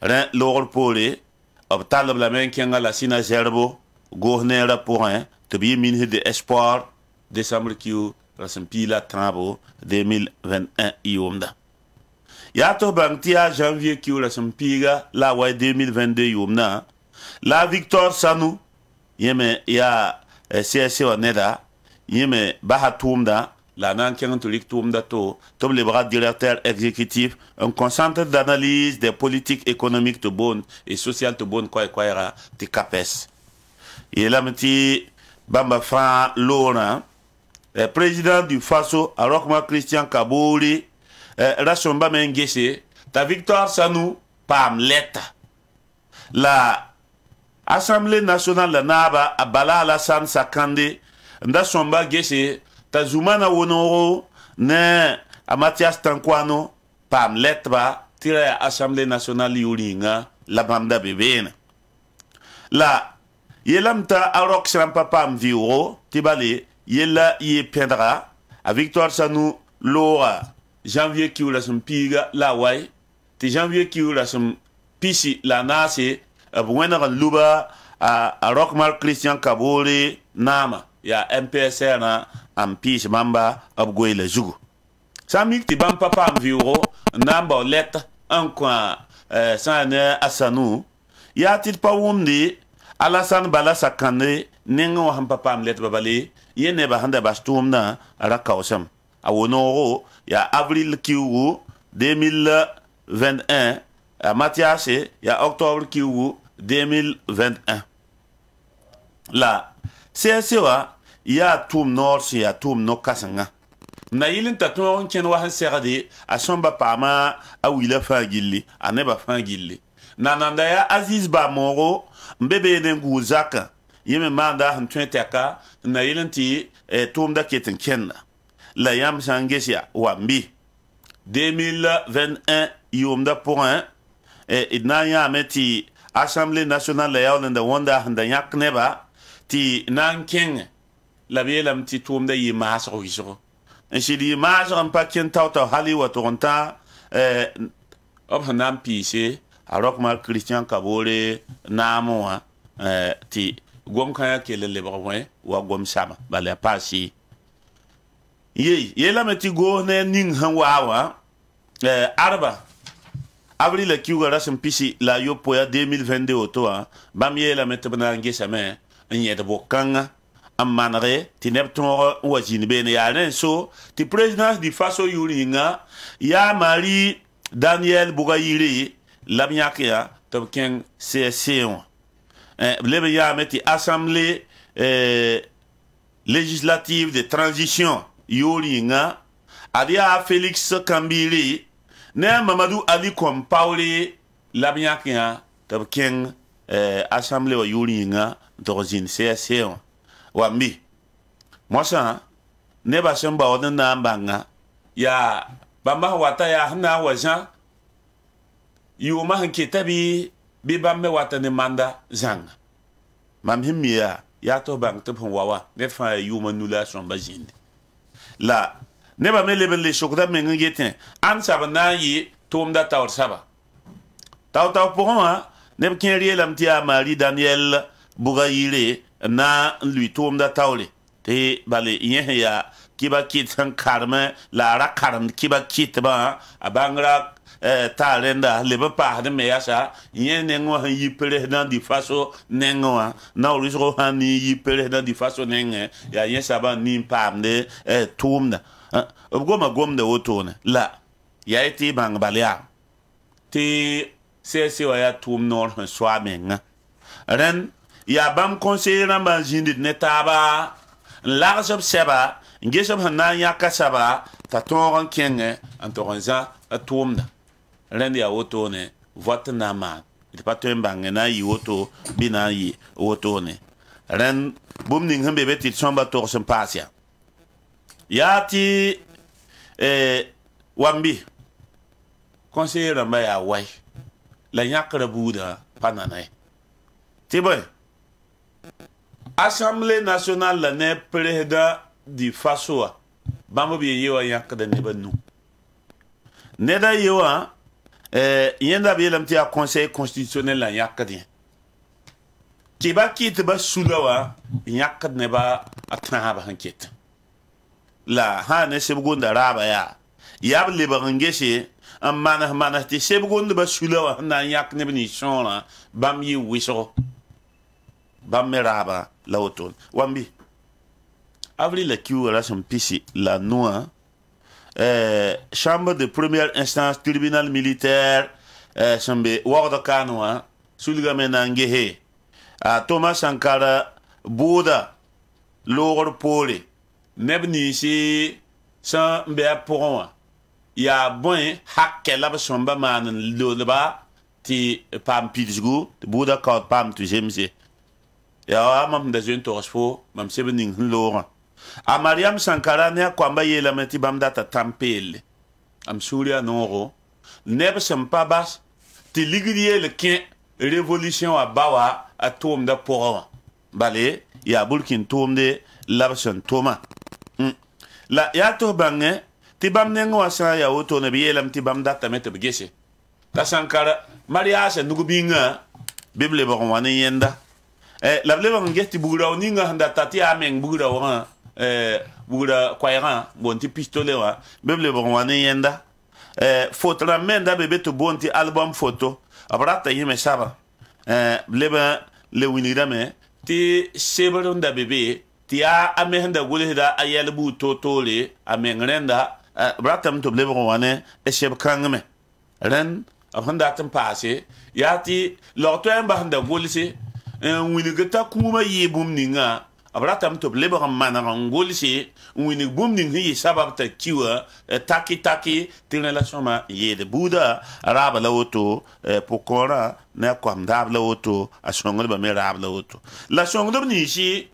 Rien l'or polé, obtal la main qui a la sina gerbo, gouverneur pour un, te bien ministre de espoir, décembre qui ou la champi la trabo 2021 yomda. Ya to bantia janvier qui ou la sampiga la wa 2022 yomna la Victor Sanu yeme ya CSC oneda yeme bahatumda la nan kentolik tumda to le bras directeur exécutif un concentre d'analyse des politiques économiques de bonne et sociales de bonne quoi de CAPES et la meti bamba fa lona président du Faso Arokma Christian Kabouli Rachomba Mengese, ta Victoire Sanou, Pam Leta. La Assemblée nationale de Naba, Abala Alassane Sakande, Ndasomba Gese, ta Zoumana Wonoro, Ne Mathias Tankwano, Pam Leta, tire Assemblée nationale Yuringa, la Banda Bébéne. La Yelamta Arok Srampa Pam Viuro, Tibale, Yela Ye Pendra, à Victoire Sanou, Laura. Janvier qui ou la piga la wai, te janvier qui ou la pisi la nase, abouena luba a Rockmar Christian Kabore nama, ya MPSR na ampis mamba abgwe le jugu. Samik ti bam papa mviro, namba let un coin sane asanu, ya tit pa wumdi, Alassane Bala Sakane, nengo ham papa mlet babale, yene bahanda bastumna rakawsam. A Wonoro, il y a avril Kiwu 2021, à Mathias, il y a octobre Kiwu 2021. Là, CSEA, il y a tout nord, il y a tout no kasanga. Na yilin tatouan ken wahan serade, a somba pama, a wila fagili, a neba fagili. Nanandaya Aziz Ba Moro, mbebe nengu zaka, yeme manda hantuen teka, na yilin ti, toum da keten kenna. La yam sangesia wambi 2021 yomda pour un et idna meti Assemblée nationale la yaw nda wanda handa yak neba ti nankeng la bielam ti tumda yimas roiso en shidi mas ram pa ken tawta hali wa toronta ob hanam pise arok mal Christian Kabore namoa ti gom kaya kele le brawin wa gom sama bale pasi ye la meti go ne ning han wawa arba avril la kiuga rasem pisi la yo poya 2022 otoa bam ye la meti bana ngesa me nyede bokanga ammanare ti nepton wajin bene ya ren so ti président du Faso yuringa ya Marie Daniel Bougayiri lamyakia to ken CSC lebe ya meti assemblée législative de transition Yolinga, Adia Félix Kambiri, Ne Mamadou Ali Kompauli, Lamyakia, Tabken, Assemblée ou Yolinga, d'origine CSC. Wambi. Moi, ça, ne va se mbaoden nambanga, ya Bamba Wata ya Hana Wajan, Yuma Hanketabi, Bibame Watane Manda Zang. Mamhimia, Yato Bank Tupwawa, Nefa Yuma Nula Sombazine. La neba me leben le shokda mengen geten an saba na yi tom da tawr saba Tau pour moi, neb ken rielam ti a Marie Daniel Bougayire na lui tourne da taule. Te bale yen ya kiba kit san karme la ra karm kiba kit ba a bangra talenda lebe pa de meyasa yen nengo han yi président di faso nengo na orizo han yi président di faso nenge ya yen saba ni pamde tourne goma de otone la ya été bang balia te c'est wa ya tourne nor han swa menga ren ya bam conseiller namba jindit netaba l'argent seba ngesam hana yaka saba ta ton kenge antoranza atomda rendi ya otone vote na ma il pas te mbang na yi oto bina yi otone ren bum ning hambe betit somba to sem pasia yati wambi conseiller namba ya wai la yakra buda pananai tiboy Assemblée nationale la ne président du faso bambo bi yewa yak da ne banu ne da yewa yenda bi lam ti a conseil constitutionnel la yak di ki ba kit ba sulawa yak ne ba atna ba hanket la ha ne sebgonda raba ya yab le ba ngese amana mana ti sebgonda ba sulawa na yak ne ni shona bam yi wiso bam meraba la auton wambi avril la kiu la son pisi la noa chambre de première instance tribunal militaire chambe warda kanwa sulga menangehe a Thomas Sankara Boda lor pole nebni si san be poron ya bon hakke la somba man lolba ti pam pilsgu Boda ka pam tu jemse ya mam da jeune torsfo mam sebening lora a Mariam Sankara ne kwamba yela meti bamda ta tampel am suria noro neb sempa bas ti ligriye le kin révolution a bawa a tom da poro bale ya bulkin tom de labson toma la ya to bange ti bam ne ngwa sa ya oto ne biyela mti bamda ta mete bgese ta Sankara Maria sa nugubinga bible ba wani yenda la bleba ngesti bugura oninga handa tati ameng bugura wa bugura kwaira bonti pistolet wa beble bon wane yenda photo la menda bebe to bonti album photo abrata yime saba bleba le winira me ti sebaronda bebe ti a amenda gule da ayel bu totole amengrenda brata mto bleba wane eseb kangme ren handa tan passé yati lorto amba handa gulse winigata kuma yi bum ninga abratam to leba mana ngolisi winig bum ninga yi sabab ta kiwa taki relation ma yi de buda araba la auto pokora na kwam dab la auto asongol ba me rab la auto la songol ni si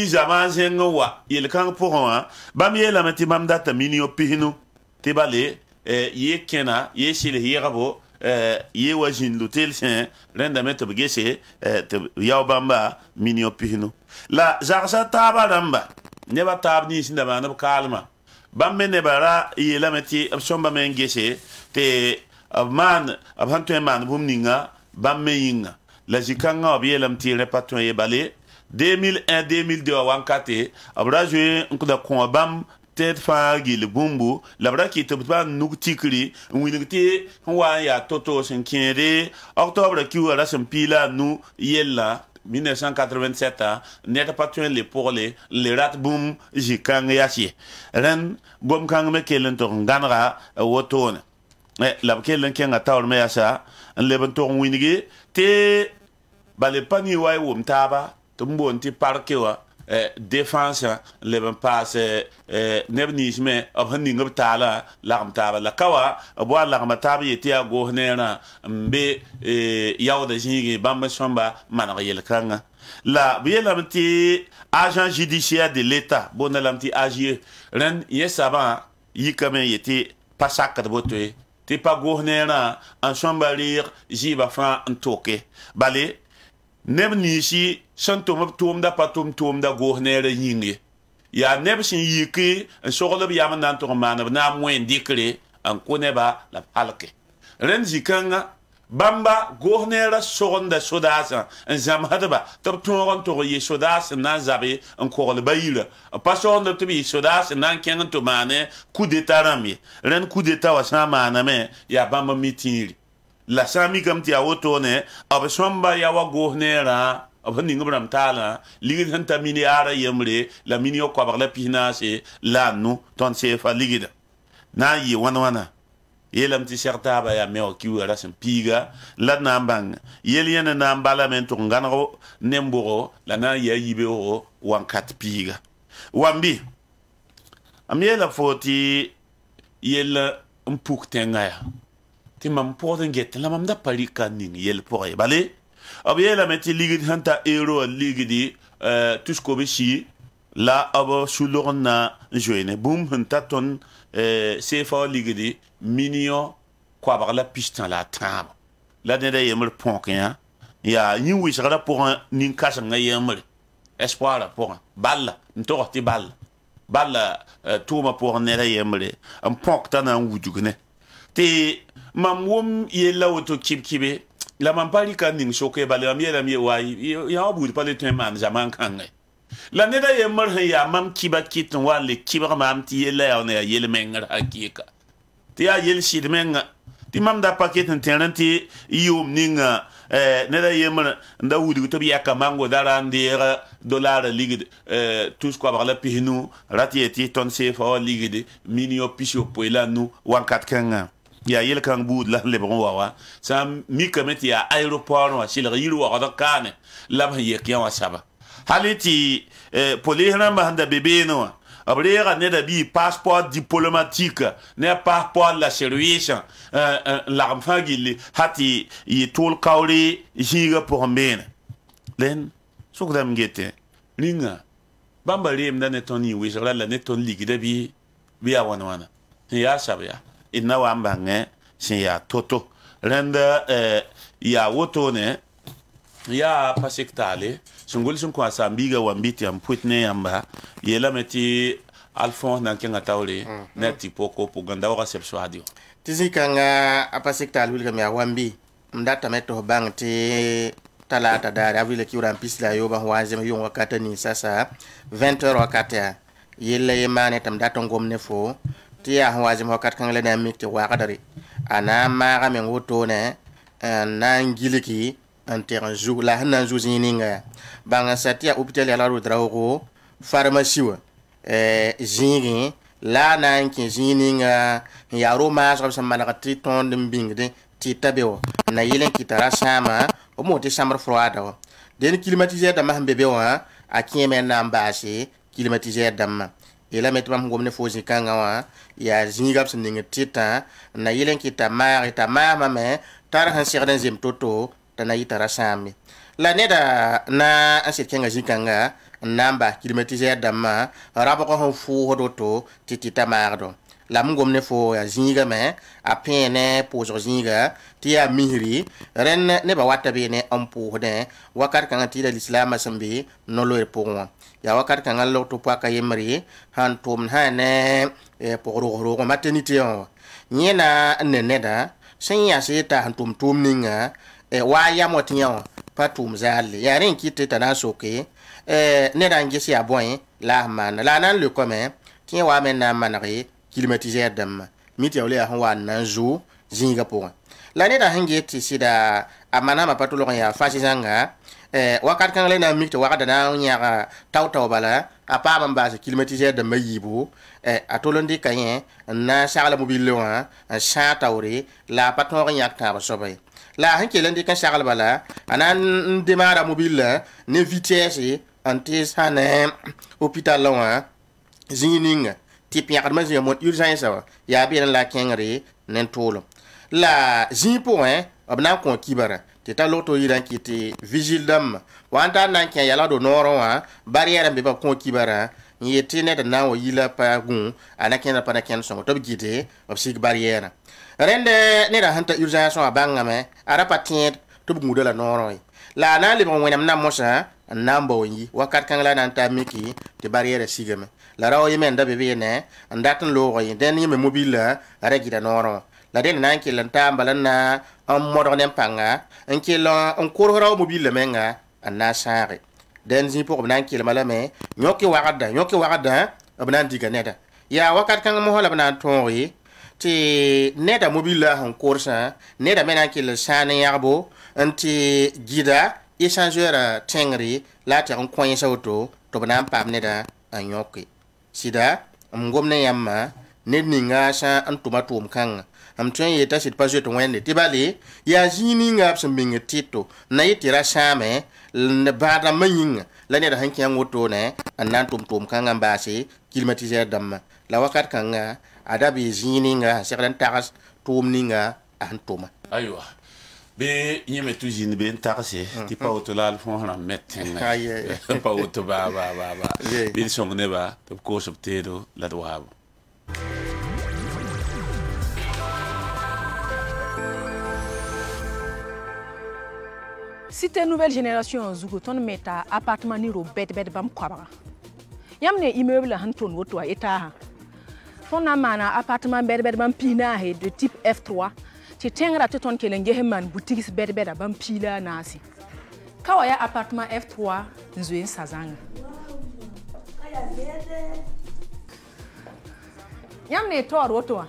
zaman zenga wa yel kan pokora bam yela mati bam data minio pihinu tibale yi kena yi sile hirabo ye wajin lutel sen renda meto bgese yaw bamba minio pihino la jarsa taba ramba neba tab ni sinda bana kalma bamme ne bara yela meti somba men gese te man abanto man bumninga bamme yinga la jikanga obiela mti repaton ye bale 2001 2002 wankate abra jouer nkuda ko bam ted fa gil bumbu labra ki to ba nuk tikri winigti wa ya toto sen kende octobre ki wala sen pila nu yella 1987 net patuen le pour les rat boom jikang yachi ren gom kang me kelen to nganra wotone la kelen kenga tawr me yasa le ban to winigi te bale pani wa wum taba to mbonti parkewa défense le ben passe nebnisme of haning of tala lam taba la kawa bo la ma taba yeti ago nena mbe yawda jingi bamba somba manaka yel kanga la biela mti agent judiciaire de l'état bona lamti agir ren yesaba yikame yeti pasaka de bote ti pa go nena en somba lire jiba fa ntoke bale neb nisi santom tom da patom tom da go nere yingi ya neb sin yiki en sogolo bi yaman nan to man na mwen dikre an koneba la palke ren zikanga bamba gohnera sogonda sodasa en zam hadaba top toron to ye sodas nan zabe en korle bayila pa sonda to bi sodas nan ken to mane coup d'état rami ren coup d'état wa sama na me ya bamba mitiri la sami kam ti awotone ab somba ya wa gohnera ab ninga bram tala ligid hanta mini ara yemre la mini ko ba la pinase la nu ton se fa ligida na yi wana yelam ti serta ba ya meo ki wara sem piga la na mbang yel yene na mbala men to ngano nemboro la na ya yibe o wan kat piga wambi am yela foti yel mpuk tengaya ti mam poden get la mam da parika ning yel poe bale ab yela meti ligid hanta euro ligidi tusko be shi la abo sulorna joine boom hanta ton sefa ligidi minio kwa bagla pistan la tab la de yemer ponken ya ni wi sagara pour nin kasa nga yemer espoir pour balle ntorti balle tuma pour ne yemer en ponk tan en wujugne te mam wom yela auto kibe la mam pali kan ning soke balle am yela mi wa ya obu pa le teman zaman kan la ne yemer ya mam kiba kitin wale kiba mam ti yela ya ne yele mengar hakika ti ya yel shid menga ti mam da paket tenanti yum ninga ne da yemer nda wudi to biya kamango dara ndira dollar ligid tous ko la pihinu ratieti ton sefa ligid minio pisho poila nu wankat kanga ya yel kan bud la lebron wawa sam mi kameti ya aeroport wa shil yiru wa da kane lam ye kyan wa saba haliti polihna ma handa bebe no abrera ne da bi passeport diplomatique ne passeport la service l'arme fagili hati yi tol kawri jiga pour mbene len sok dam gete linga bamba rem da ne toni wi la ne ton ligida bi awana ya sabya inna wa mbange sin ya toto renda ya woto ne ya pasiktale sungul sun kwa sambiga wambiti amputne yamba yela meti alfon nan kenga tawle neti poko puganda wa reception adio tizikanga apasiktal wilga mi wambi mdata meto bangti talata dare avile kiura pisla yoba waze yon wakata ni sasa 20h wakata yella yemane tam data ngomne fo tiya waze wakata kangale na mikte wakadari ana mara men woto ne na ngiliki en terrain jou la hanan jou zininga banga satia hôpital ya la rodrago pharmacie wa zingi la nan ki zininga ya roma so sama na triton mbingde ti tabeo na yelen kitara sama o moti chambre froide den climatiseur da mahbe bewa a kieme na mbasi climatiseur dam ela metbam ngomne fozi kanga wa ya zinga sninga tita na yelen kitama mama me tar han sirdan zem toto tana yitara sami la neda na asit kenga zikanga namba climatiseur dama rabo ko fu hodoto titita mardo la mngomne fo ya zinga me a pene pozo zinga tia mihri ren ne ba wata be ne ampu de wakar kanga tida l'islam sambi no lo repon ya wakar kanga lo to pa ka yemri han tum ha ne pour ro maternité nyena ne neda senya seta han tum ninga wa ya motinya patum zali ya ren kite tana soke ne dangi si aboy la man la nan le comme tien wa men na manari climatiseur dam miti ole ya wa nan zo zinga pour la ne da hangi ti sida amana ma patulo ya fasi zanga wakat kan le na miti wa da na nya taw bala apa bamba climatiseur de mayibo atolondi kayen na sala mobile wa sa tawre la patron nya ta sobe la hanki lendi kan shagal bala anan demara mobile ne vitesse antes hane hôpital lawa zininga tipi yakadma zi mon urgence ya bien la kengre nen tolo la zipo abna kon kibara teta loto yiran kiti vigile dam wanta nan ken yala do noro wa barrière be ba kon kibara yete ne da nawo yila pa gun anaken pa na ken so to bigite obsig barrière rende ne da hanta urgence wa bangame ara patien to bugudo la noro la na le bon wenam na mosa nambo yi wakat kan la nan ta miki te barrière sigame la rawo yemen da bebe ne ndatan lo yi den yeme mobile ara gida noro la den nan ke lan ta mbalana en moderne panga en ke la en korora mobile menga anna sare den zi pour nan ke malame nyoki wagada abnan diga neda ya wakat kan mo hola bana tonri ti neda mobile en korsa neda menan ke le sane yarbo anti gida échangeur tengri la ta on koyen sauto to bana pam neda anyoki sida ngomne yamma ned ninga sa an tomatom kanga am tun yeta sit pas jeto wende tibali ya jini nga sam binga tito na yitira same ne bada manyinga la ne da hanki an woto ne annan tom kanga mbase climatiseur dam la wakat kanga adabi jini nga sekran tagas tom ninga an toma aywa be yeme tu jini be ntarse ti pa auto la fon na mettenga pa auto ba bi songne ba to ko sobtedo la doabo. Cité nouvelle génération zugo ton meta appartement ni ro bed bam kwaba yamne immeuble han ton woto eta ha fona mana appartement bed bam pina he de type F3 ti tengra te ton kelen geheman boutique bed bam pila nasi kawaya appartement F3 nzoen sazanga yamne tor woto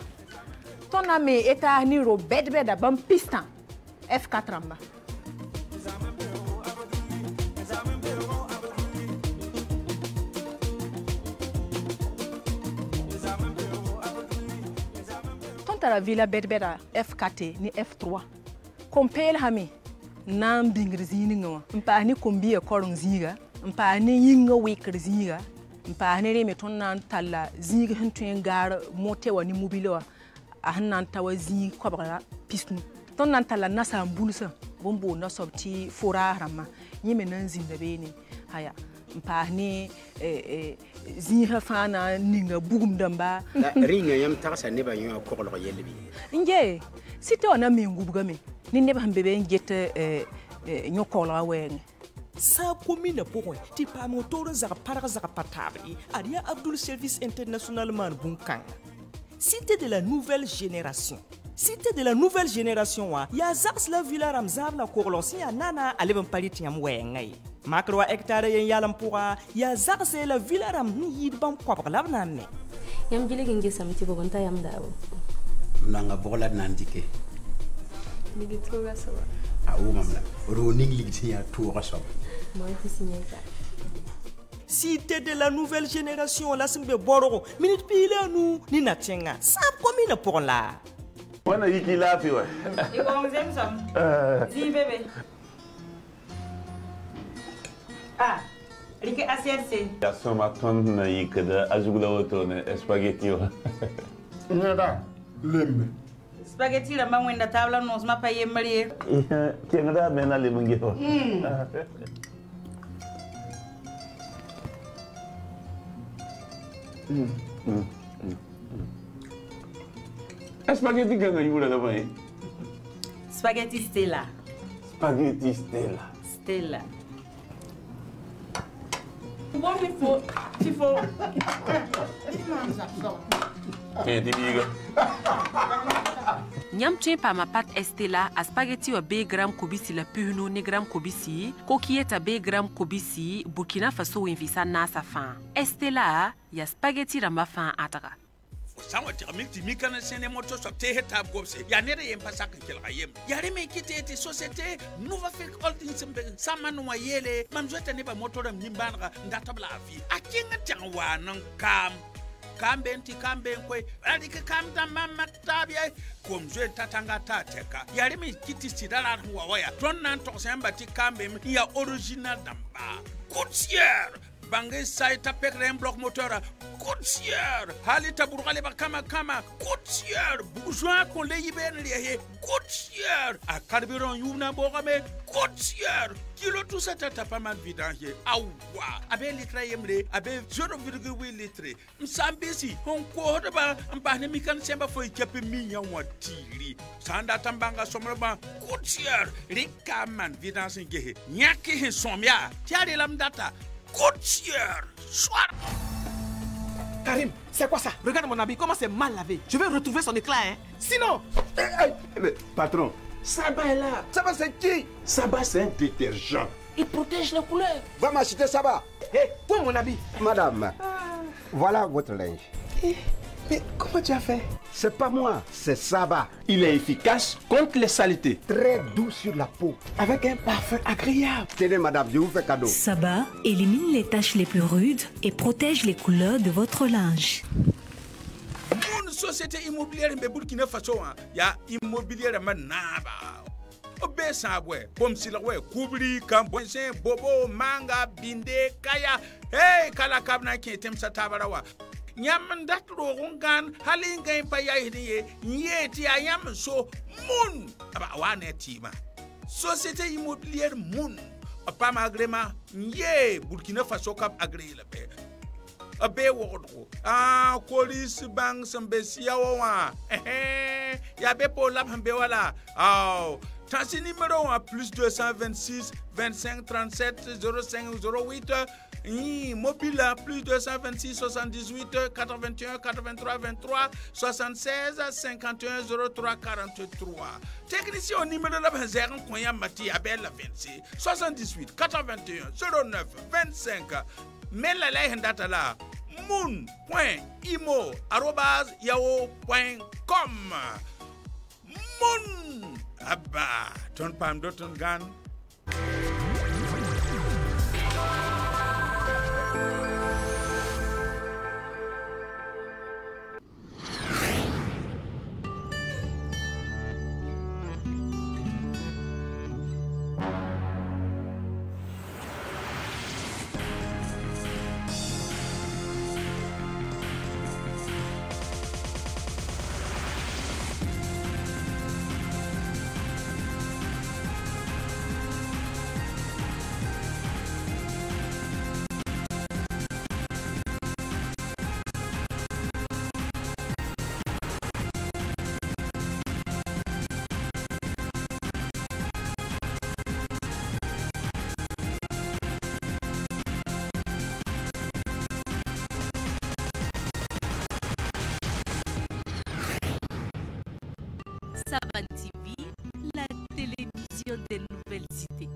ton na me eta ni ro bed bam pistan F4 amba la villa bedbeda F4 ni F3 compel hami nam bingrzini ngo mpa ni kombi e korong ziga mpa ni yinga weker ziga mpa ni reme ton nan talla ziga hentuen gar mote wani mobile wa ahnan tawazi kobra pisnu ton nan talla nasa mbulsa bombo na sobti fora rama yime nan zinda beni haya mpa ni ziha fana ninga bugum damba ringa yam takasa ne ba yo ko lo yelbi nje sito na mi ngubgame ni ne ba mbebe ngete nyokolo wen sa commune pour ti pa motor za para za patable aria Abdul Service International man bunkan cité de la nouvelle génération. Cité de la nouvelle génération wa ya zax la villa ramzab la korlonsi ya nana aleben palit yam wengai makro hectare yen yalam pourra ya zax la villa ram ni yid bam ko la nanne yam gile ngi samti bo gonta yam dawo nanga bola nandike ligi toga sawa awu mamla ro ning ligi ya toga sawa moy fi signeta. Cité de la nouvelle génération la simbe bororo minute pile nous ni natenga sa commune pour la wana yiki lafi wa iko mzem sam zi bebe rike aserse ya soma ton na yikada azugula woto ne spaghetti wa nada lembe spaghetti la mangwenda tabla nos ma paye marie kenga mena lemungi wa Spaghetti che aiuta da mai? Spaghetti Stella. Spaghetti Stella. Stella. Buon tifo. Nyam tien pa ma pat Estella a spaghetti wa B gram kobisi la puhno ne gram kobisi kokieta B gram kobisi Burkina Faso invisa nasa fan Estella ya spaghetti rama fan ataka sanwa tiramiti mikana sene moto so te heta gobse ya nere yem pasaka kelga yem ya reme kite ti société nouva fek holding sembe samanu wa yele mamzota ne ba moto ram nyimbanra ndatabla afi akinga tangwa nan kambenti koy adike kamda mamma tabiya komzwe tatanga tateka ya reme kiti sidala wa waya ton nan to semba ti kambe ya original damba coutier Bangé saita pekre un bloc moteur coutier hali taburgale ba kama coutier bourgeois ko leyi ben lié coutier a carburant yuna bogame coutier kilo tout ça tata pas mal vidange awa abe litre yemle abe 0,8 litre msambisi on ko ba mbane mikan semba foi kepe minya watili sanda tambanga somraba coutier rikaman vidange gehe nyaki hin somya tiare lam data Coutier, soit. Karim, c'est quoi ça? Regarde mon habit, comment c'est mal lavé. Je vais retrouver son éclat, hein. Sinon... Mais, patron, Saba est là. Saba, c'est qui? Saba, c'est un détergent. Il protège les couleurs. Va m'acheter Saba. Hé, où mon habit? Madame, voilà votre linge. Mais comment tu as fait? C'est pas moi, c'est Saba. Il est efficace contre les saletés. Très doux sur la peau. Avec un parfum agréable. Tenez madame, je vous fais cadeau. Saba élimine les taches les plus rudes et protège les couleurs de votre linge. Une société immobilière en Burkina Faso, il y a immobilière manaba. Obe sabwe, comme si la ouais, Koubri, Kambonsen, Bobo, Manga, Binde, Kaya, hey, Kalakabna qui est Satabarawa. Nyam dat rogungan, Halinga Paya, Yeti, ayam so, Moon, about one tima. Société immobilière Moon, a pam agrément, Nye, Burkina Faso Cap agré la paix. A be wodro police bang sambesia wa ya be pour la hambe wala tansi numéro plus 226 25 37 05 08 mobile plus 226 78 81 83 23 76 51 03 43 technicien au numéro la banzère konya mati abel la 26 78 81 09 25 mais la lay data là moon.imo@yahoo.com Moon abba ton pam do ton gan. Saban TV, la télévision des nouvelles cités.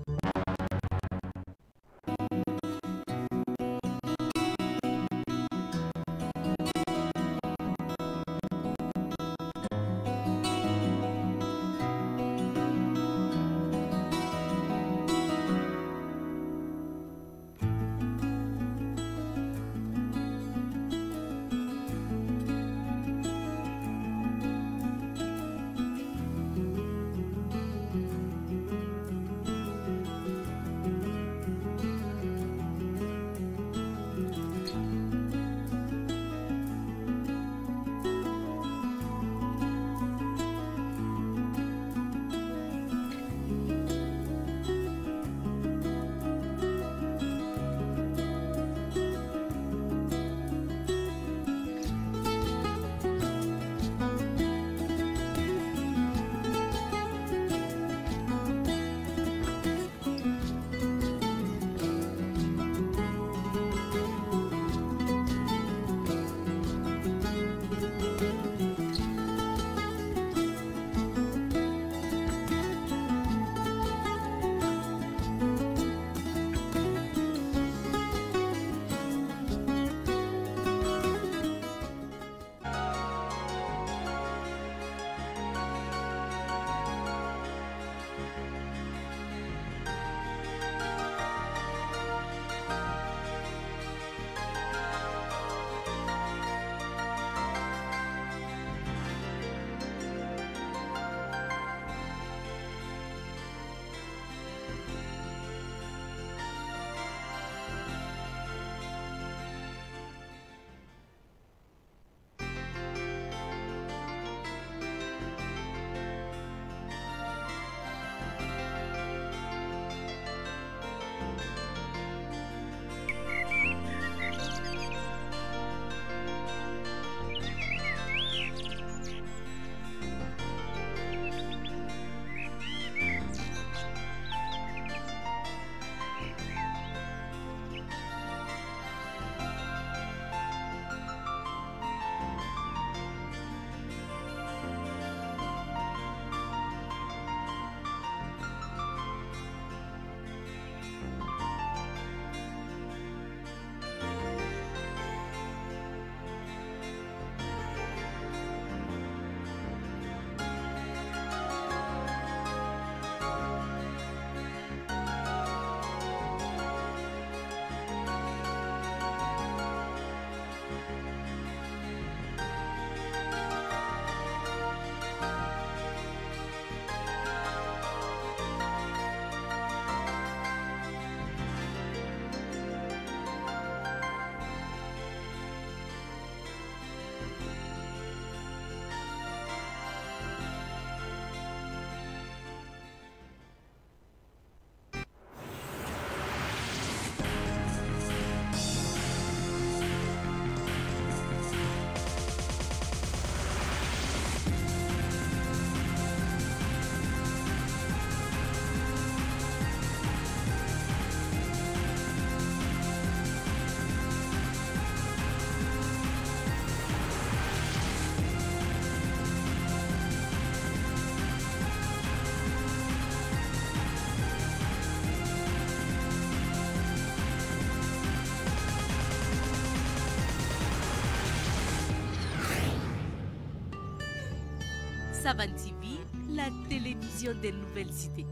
Savan TV, la télévision des nouvelles idées.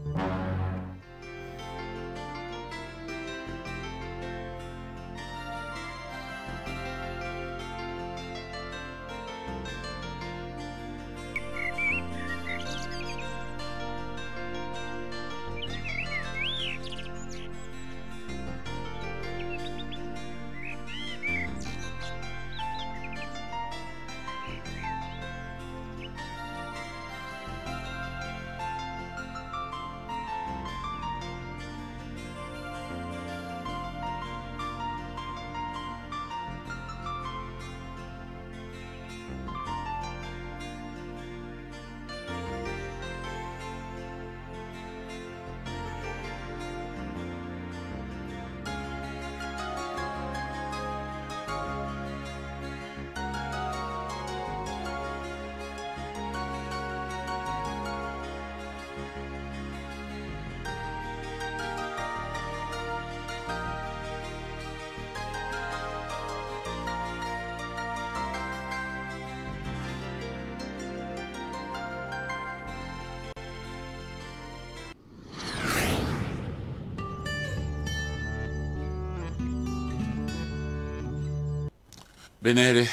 Benere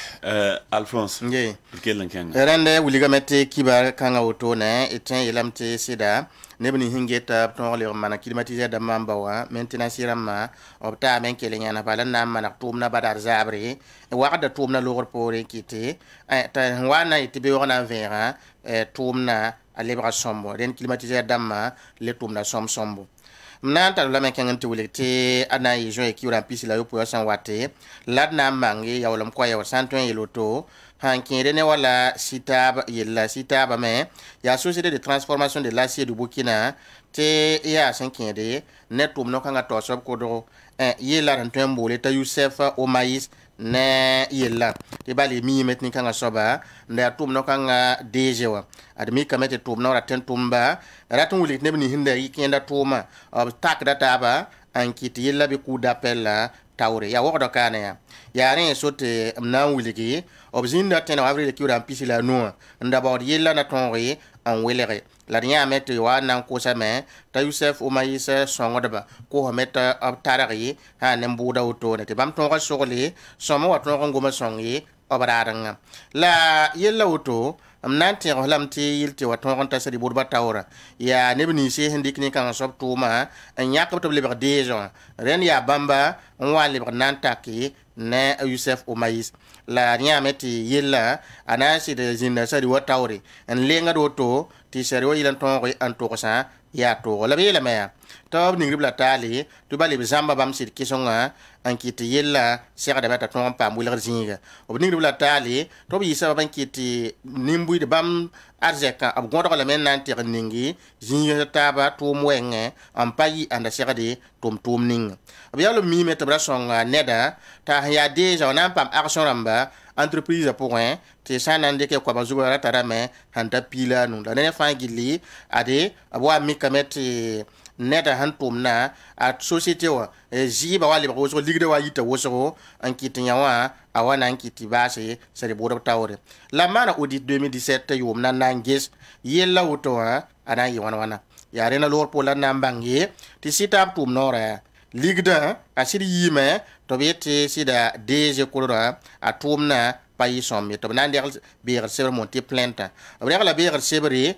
Alphonse quel kan rande wuliga mette kibar kanga auto ne etin yelamte sida nebni hingeta ton le mana climatiser da mamba wa maintenant sirama opta men kelenya na bala na mana tumna badar zabri waqda tumna lor pore kite ta wana itibe wana vera tumna alebra sombo den climatiser damma le tumna sombo mnanta la men kan wulite ana yijo e kiura pisi la yo po san wate ladna mangi ya wolam kwa ya santon yeloto hankere ne wala sitaba me ya société de transformation de l'acier du Burkina te ya sankende netum no kanga to sob kodo yela ranton bole ta Youssef Omaïs ne yella te bali mi metni kanga soba nda tum no kanga dejewa admi kamete tum no raten tumba ratun wulit ne bni hinda yikenda tuma ob tak data ba ankiti yella be coup d'appel la tawre ya wokdo kana ya ren sote amna wuligi ob zinda ten avril ki ram pisi la no nda bod yella na tonri an welere la nya mete wa nan ko same ta Youssef Omaïs songodba ko meta ab tarari ha nembuda auto ne te bam tonga sogole somo wa tonga ngoma songi obararanga la yella auto amnante holamti yilti wa tonga ta sadi burba tawra ya nebni se hendik ni kan sob tuma an yakab to leber dejon ren ya bamba on wa leber nantaki ne Youssef Omaïs la nya meti yella anasi de zinna sadi wa tawri en lenga do to ti sari wa yilan tonga an to sa ya to la bela me tob ning ribla tali to bali zamba bam sir kisonga ankiti yella sera da bata ton pa mular zinga ob ning ribla tali to bi sa ban kiti nimbu de bam arzeka ab gondo la men nan ter ningi zinga taba to mwenge am payi anda sera de tom ning ab yalo mi met bra songa neda ta ya deja on am pam action ramba entreprise point te sanande ke kwa bazuba ratarame hanta pila nu da ne fa gili ade abwa mikameti neta hantum na a société wa jiba wali ba so ligde wa yita woso ankiti nyawa awana ankiti base sere bodo tawre la mana audit 2017 yum na nangis yella wuto ana yi wana ya rena lor pola nambangi ti sitap tum nora ligda asiri yime to beti sida DG kolora atumna payi sommi to nan der beer seber monti planta abrega la beer sebri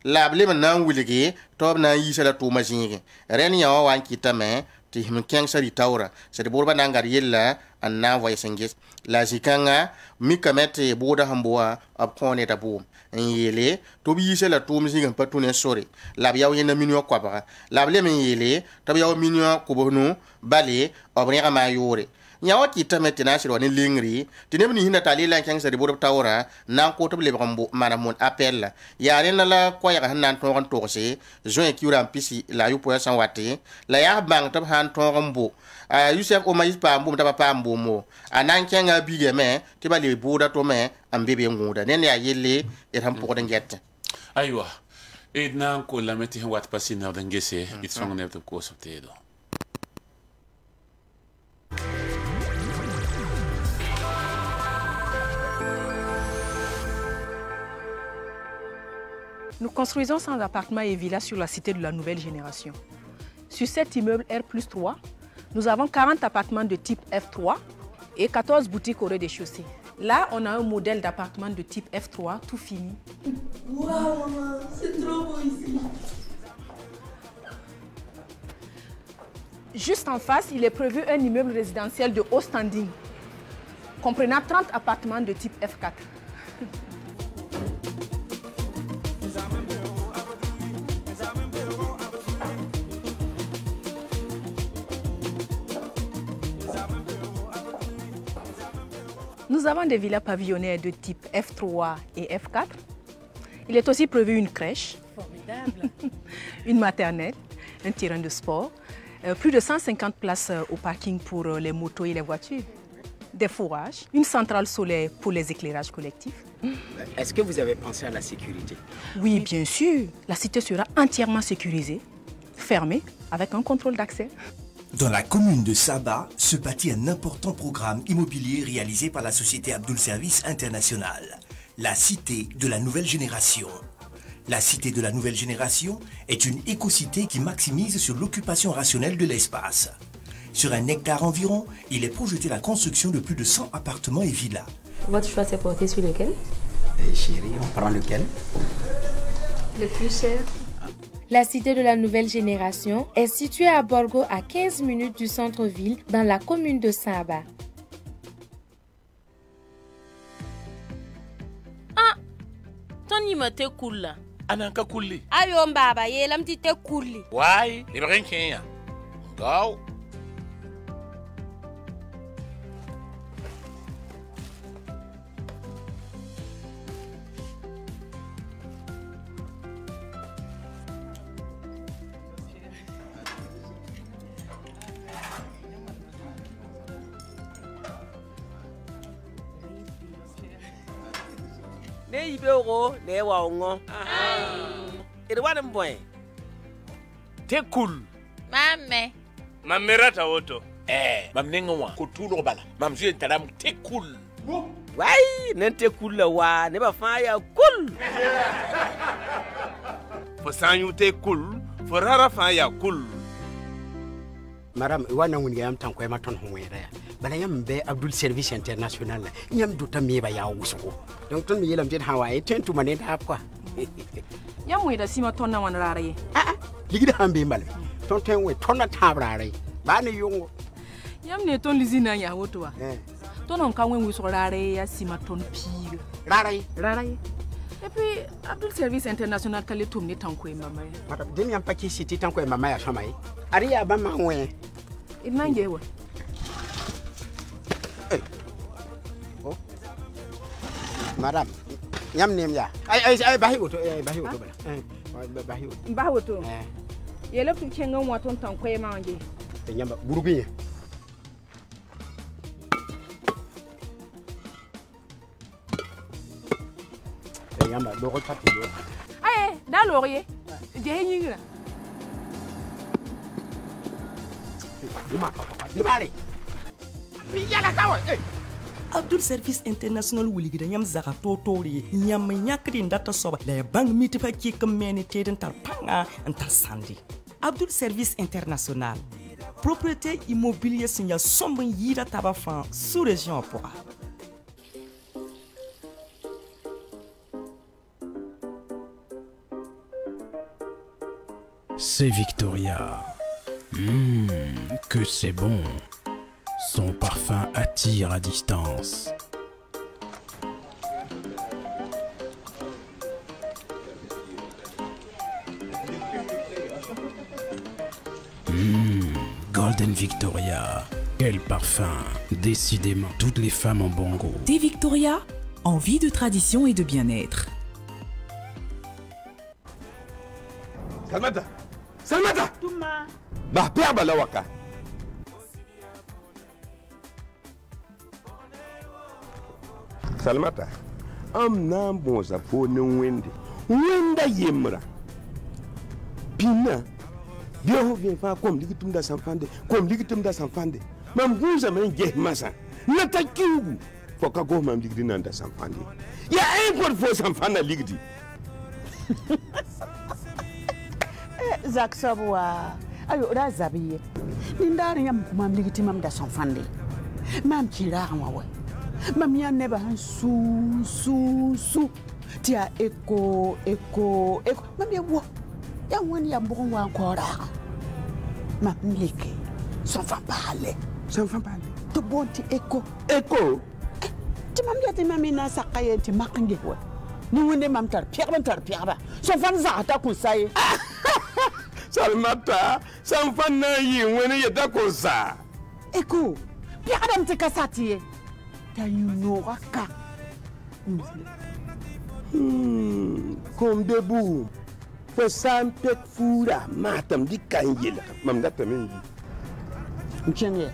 la blema nan wuligi to na yisa la tuma jingi ren ya wa kitame ti him keng sari tawra sari borba nangar yella an na voice ngis la jikanga mikamete boda hamboa ab kone ta boom yele to bi yisa la tum jingi patune sori la biya yena minyo kwaba la blema yele to biya minyo kubonu bale obrega ma yore nyawa kita metina shiro ni lingri tinebni hinda talila kyang sa ribo tawra nan ko to le bambo manamon appel ya rena la ko ya hanan ton to se join kiura pisi la yu po san wate la ya bang tab han ton mbo Youssef Omaïs pa mbo ta pa mbo mo anan kyanga bige me ti bali buda to me ambebe nguda nen ya yelle et ham po ngette aywa edna ko la meti wat pasina da ngese it song ne to ko soptedo Nous construisons 100 appartements et villas sur la cité de la nouvelle génération. Sur cet immeuble R+3, nous avons 40 appartements de type F3 et 14 boutiques au rez-de-chaussée. Là, on a un modèle d'appartement de type F3 tout fini. Waouh, maman, c'est trop beau ici. Juste en face, il est prévu un immeuble résidentiel de haut standing, comprenant 30 appartements de type F4. Nous avons des villas pavillonnaires de type F3 et F4. Il est aussi prévu une crèche, formidable, une maternelle, un terrain de sport, plus de 150 places au parking pour les motos et les voitures, des fourrages, une centrale solaire pour les éclairages collectifs. Est-ce que vous avez pensé à la sécurité? Oui, bien sûr. La cité sera entièrement sécurisée, fermée, avec un contrôle d'accès. Dans la commune de Saba se bâtit un important programme immobilier réalisé par la société Abdul Service International, la Cité de la Nouvelle Génération. La Cité de la Nouvelle Génération est une écocité qui maximise sur l'occupation rationnelle de l'espace. Sur 1 hectare environ, il est projeté la construction de plus de 100 appartements et villas. Votre choix s'est porté sur lequel? Chérie, on prend lequel? Le plus cher. La Cité de la Nouvelle Génération est située à Borgo, à 15 minutes du centre-ville, dans la commune de Saba. Ah, ton ima te cool. Ananka kulli. Ayo mbaba yelam ti te kulli. Why? Liberen Kenya. Go. Ne ibero ne wa ongo. Iri wana mboy. Te cool. Mamme. Mamerata woto. Mamnenga wa kutulo bala. Mamzue taram te cool. Wai, nen te cool la wa ne ba fa ya cool. Fo sanyu te cool, fo rara fa ya cool. Madame, wana wuni yam tan ko e maton honwere. Bala yam be Abdul Service International. Nyam duta mi ba ya wusuko. Donc ton mi yelam jet hawaye tentu manen hap quoi. Yam we da sima ton na wan rare. Ligida hambe mbal. Ton ten we ton na tabrare. Ba ne yongo. Yam ne ton lizina ya woto wa. Ton on kan wen we so rare ya sima ton pire. Rare. Et puis Abdul Service International kale tum ne tan ko e mama. Madame, dem yam paki city tan ko e mama ya shamaye. Ari ya ba ma we. Inange wa. Madame, yam nem ya. Ay bahi woto bala. Bahi woto. Yele tu kenga wa ton tan ko e manje. Nyamba burugiye. Nyamba do ko tati do. Ay, da laurier. Je hingira. Abdul Service International wuligida nyam zaka totori nyam nyakri ndata soba la bang miti fa ki kamene teden tar panga antar sandi. Abdul Service International, propriété immobilier signa somben yira tabafan sous région Poa. C'est Victoria. Que c'est bon. Son parfum attire à distance. Golden Victoria. Quel parfum. Décidément, toutes les femmes en bon goût. Thé Victoria, envie de tradition et de bien-être. Salmata Tuma Bah père balawaka Salmata am nan bonza fo ne wenda yemra pina bio vient fa comme ligitum da sanfande mam bunza men je masa nata kiugu foka go mam ligdi nan da sanfande ya import fo sanfanda ligdi Zak sabwa ayo razabiye nindari yam kuma mligiti mam da sonfande mam kira wawe mam ya neba han su tia eko mam ya wo ya woni ya mbon wa encore mam mlike sonfan parler to bonti eko ti mam ya ti mamina sakaye ti makange wo ni wonde mam tar pierre sonfan za ta kun sai Salmata, Sanfan na yi wani ya dako sa. Eko, piadam te kasati. Ta yunoraka. Comme debout. Faut sans pet fura, matam di kanyela. Mam data men. Mchenye.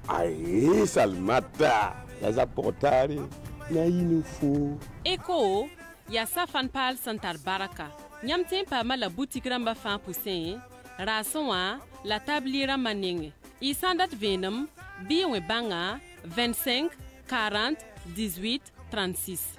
Ai, Salmata, la zaportari na yinufo. Eko, ya Safan Pal Santar Baraka. Nyamten pa ma la boutique ramba fan poussin, rason la tablière maning. Isandat venom, biwe banga, 25, 40, 18, 36.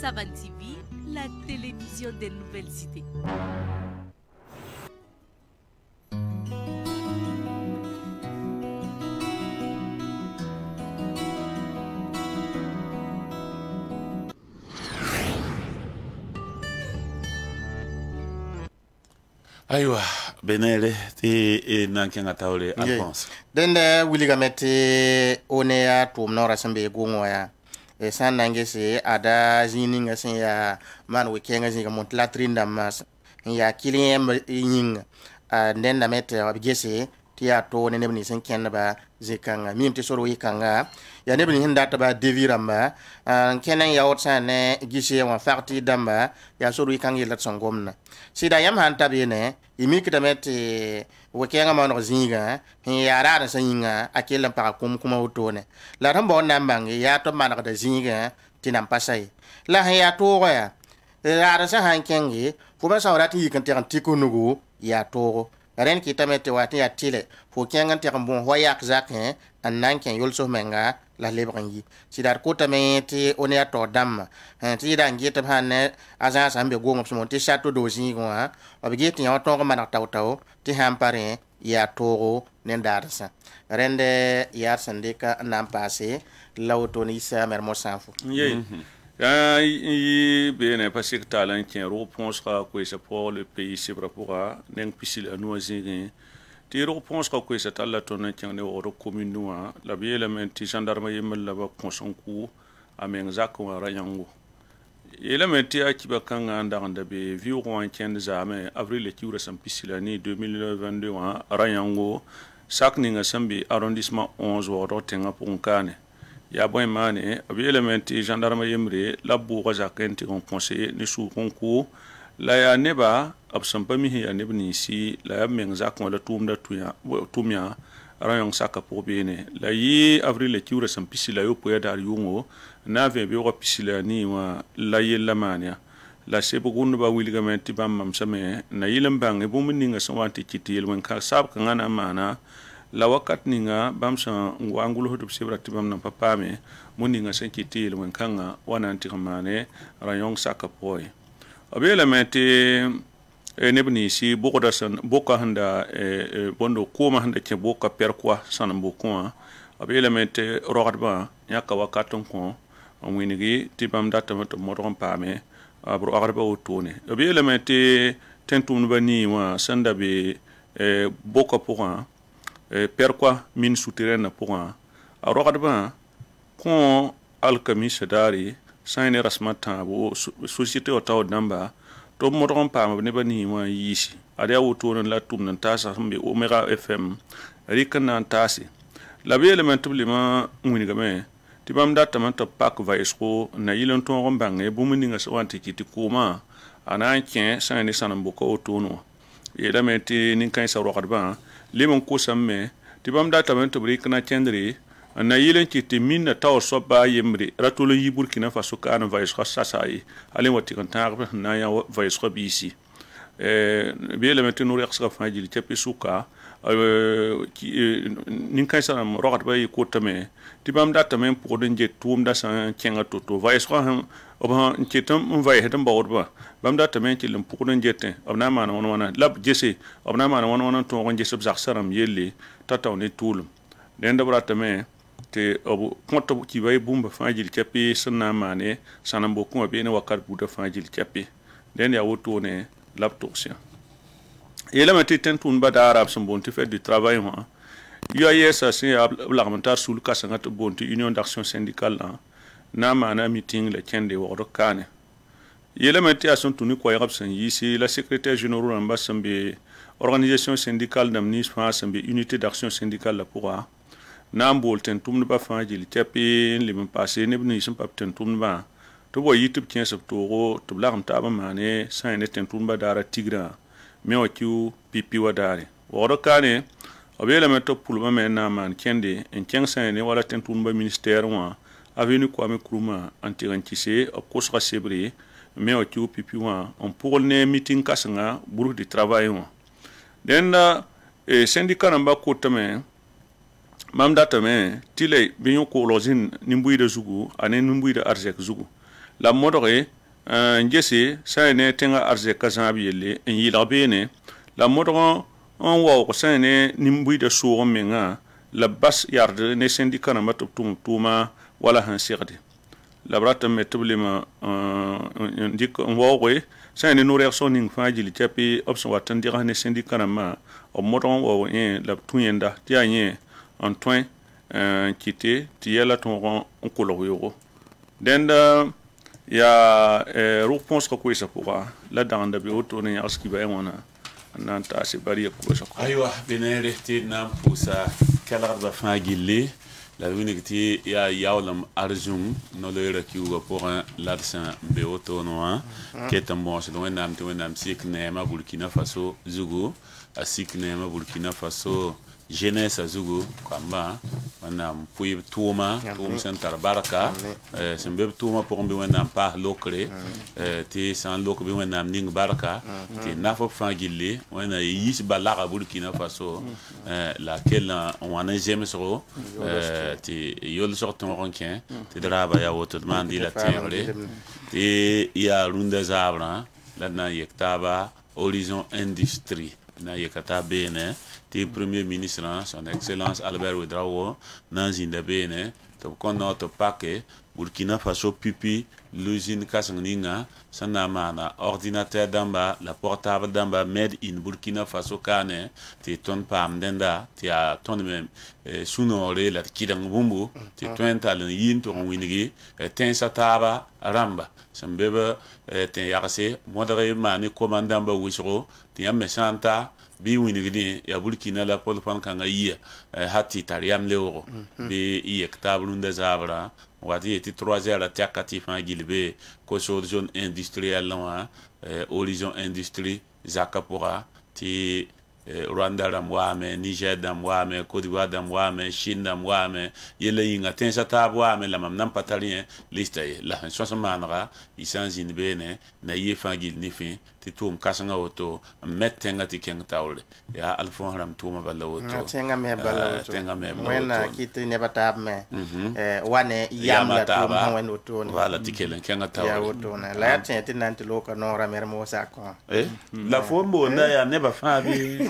Savan TV, la télévision des nouvelles idées. Aywa, benele ti nankenga tawle Alphonse. Dende wiliga mete onea tumnora sembe gungo ya. San nangese ada zininga sen ya man wekenga zinga montlatrinda mas ya kiliem ying ndenda mete wabgese tia to ne nebni sen kenba zikanga mimti soro yikanga ya nebni hinda ta ba deviramba kenan ya otsane gise wa farti damba ya soro yikanga yelat songomna sida yam hanta bene imikita mete wekenga mano zinga ya rara sayinga akela pa kuma utone la rambo nambange ya to mana da zinga tinam pasai la ya to ya rara sa hankengi kuma saurati yikan tikunugu ya to ren kita mete wati ya tile fo kengan te bon hoyak zakin annan ken yolso menga la lebrangi sidar kota mete onia to dam ti da ngita hanne aza sambe go ngop mo ti chateau dozi ngwa obigeti ya to mana taw ti hampare ya to nen darsa rende ya sandika nan passé lawtoni sa mer mo sanfu bien parce que talent qui répondra quoi c'est pour le pays c'est pour n'en pisil à nous zéger tu répondras quoi c'est à la tonne qui en est au commune noa la bien élément gendarmerie me là-bas consonku à menzak ou à rayango élément qui va quand andanda be viu en tienne jamais avril et tu ressemble pisil année 2022 à rayango sak ninga sambi arrondissement 11 au rotenga pour kane ya boy mane abi elementi gendarme yemre la bourga zakenti on conseiller ni sou konko la ya neba absampa mi ya nebni si la ya men zakon la tumda tumya rayon saka pour bene la yi avril le kiura sam pisila yo po ya dar yungo na ve be ro pisila ni wa la yella mania la sebo gundu ba wilgamenti bam mam same na yilam bange bu min nga sawanti kitil wen ka sab ka ngana mana la wakat ninga bamsa ngwangulu hoto sebrati bam na papame muninga senkitil wen kanga wananti kamane rayon saka poy abela mete nebni si bokoda san boka handa bondo koma handa ke boka perkwa san bokwa abela mete rogatba nyaka wakaton ko amwinigi tibam data moto moron pame abro agarba otone abela mete tentum bani wa sanda be boka pour un perquoi mine souterraine pour un a rogad ba kon alkami sedari saine rasmata bo société o taw namba to modron pa ne bani wa yisi ada woto non la tum nan tasa mbe omega fm rikana tasi la bi element tublement ngini game tibam data man to pak vaisco na yilon to rombange bu mun nga wanti kiti kuma ana kien saine sanan boko otono yela meti nin kan sa rogad ba lemon ko samme tibam data man to rikana kendri na yilen kiti min na taw soba yemri ratolo yi Burkina Faso kana vaisco sasai ale wati kan tar na ya vaisco bisi bi element no rexka fajili tepi suka nin kan sa rogad ba yi ko tame tibam data men pour den je tum da san kenga toto vaisco han oba nkitam vai hedam bawdba bam data men kilim pour den jete obna mana wona lab jesse obna mana wona to ngon jesse zaksaram yelle tataw ne tulum den da brata men te obu konto ki bay bumba fajil kepi sanna mane sanam bokuma be ne wakar buda fajil kepi den ya woto ne laptop et là maintenant tentun bada arab son bon tu fais du travail moi UAS c'est l'argumentar sous le cas sangat bon union d'action syndicale na mana meeting le kende woro kane yela maintenant ason tunu ko yarab san yisi la secrétaire générale ambassade organisation syndicale d'amnis France unité d'action syndicale la pourra nambol tentum ba fajil kepi le même passé ne bni sun pap tentum ba to bo youtube kien sab to to blam ta ba mane sa ne tentum ba dara tigra me o kiu pipi wadare woro kane obele me to pulma me na man kende en kien sa ne wala tentum ba ministère wa avenu ko me kruma antirantise o kosra sebre me o kiu pipi wa on pour ne meeting kasanga buru de travail wa den syndicat namba ko tame mam data me tile binyo ko lozin nimbuy de zugu ane nimbuy de arzek zugu la modore ngese sa ne tenga arzek kazabi yele en yilabene la modore on wa ko sa ne nimbuy de so menga la bas yarde ne syndicat na matub tuma wala han sirde la brata metublema ndik on wa ko sa ne no reaction ning fajili chapi option watan dira ne syndicat na ma o modore wa la tuyenda tianye Antoine quitté tiela ton on coloriero denda ya réponse ko isa pour la danda bi autoné aski ba wona nanta se bari ko so aywa benere tinam pusa kala ba fagille la unité ya yawlam arjum no le rekiu pour l'arsan be autono ketambo se do nam to nam sikne ma Burkina Faso zugo asikne ma Burkina Faso jeunesse azugo kamba wana mpuy tuma sentar baraka sembe tuma pour mbi wana pa lokre ti san lok bi wana ning baraka ti nafo fangille wana yis balaga Burkina Faso laquelle on a jamais sur ti yol sorton ronquin ti draba ya woto mandi la terre ti ya runda zabra la na yektaba horizon industrie na yekata bene ti premier ministre son excellence Albert Ouedraogo nanzinda bene to kono to pake Burkina Faso pipi l'usine kasangninga sana mana ordinateur damba la portable damba made in Burkina Faso kane ti ton pam denda ti a ton même sunore la kidang bumbu ti twenta le yin to winigi ten sataba ramba sambeba ten yakase modere mani commandant ba wisro ti am santa bi winigni ya Burkina la pol pan kanga yia hati tariam leoro bi yektablunda zabra wati ti 3h la tiakati fa gilbe ko zone industrielle là horizon industrie zakapura ti Rwanda damwame Niger damwame Côte d'Ivoire damwame Chine damwame yele yinga tensa tabwame la mamnam patalien liste la hanso manra isanzin bene na yefa gil nifi ti tum kasanga auto mettenga ti keng tawle ya alfon ram tuma balla auto tenga me balla auto tenga me wena kiti ne batab me wane yam la tum wen auto wala tikelen kenga tawle ya auto na la tente nanti loka no ramer mo sako la fombo na ya neba fabi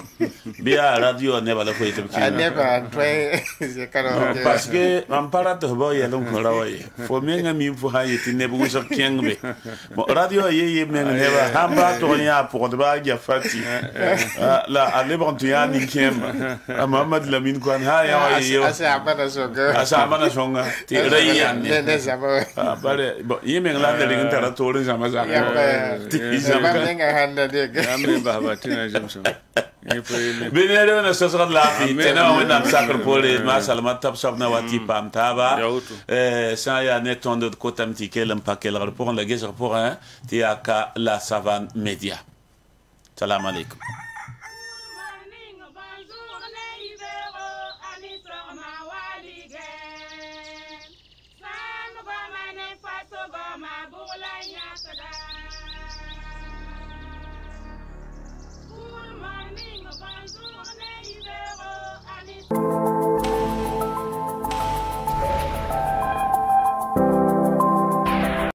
Bia radio ne bala foi tabki. Ne ba toi c'est canon. Parce que en parlant de boy ya donc rawai. Fo menga mi fu hayeti ne bu so kengbe. Bon radio ye menga ne ba hamba to ya pour de ba ya fati. La ale bon tu ya ni kem. Muhammad Lamin kwan ha ya yo. Asa amana songa. Asa amana songa. Ti rai ya ni. Ne zaba. Bare bon ye menga la de ngin tara to rin sama za. Ti zaba menga handa de. Amre ba ba tina jamso. Benere na sosra la fi tena wena sakr pole ma salama tap sabna wati pam taba sa ya neton de kotam tikel pakel rapport la guerre pour hein ti aka la savane média. Salam alaikum.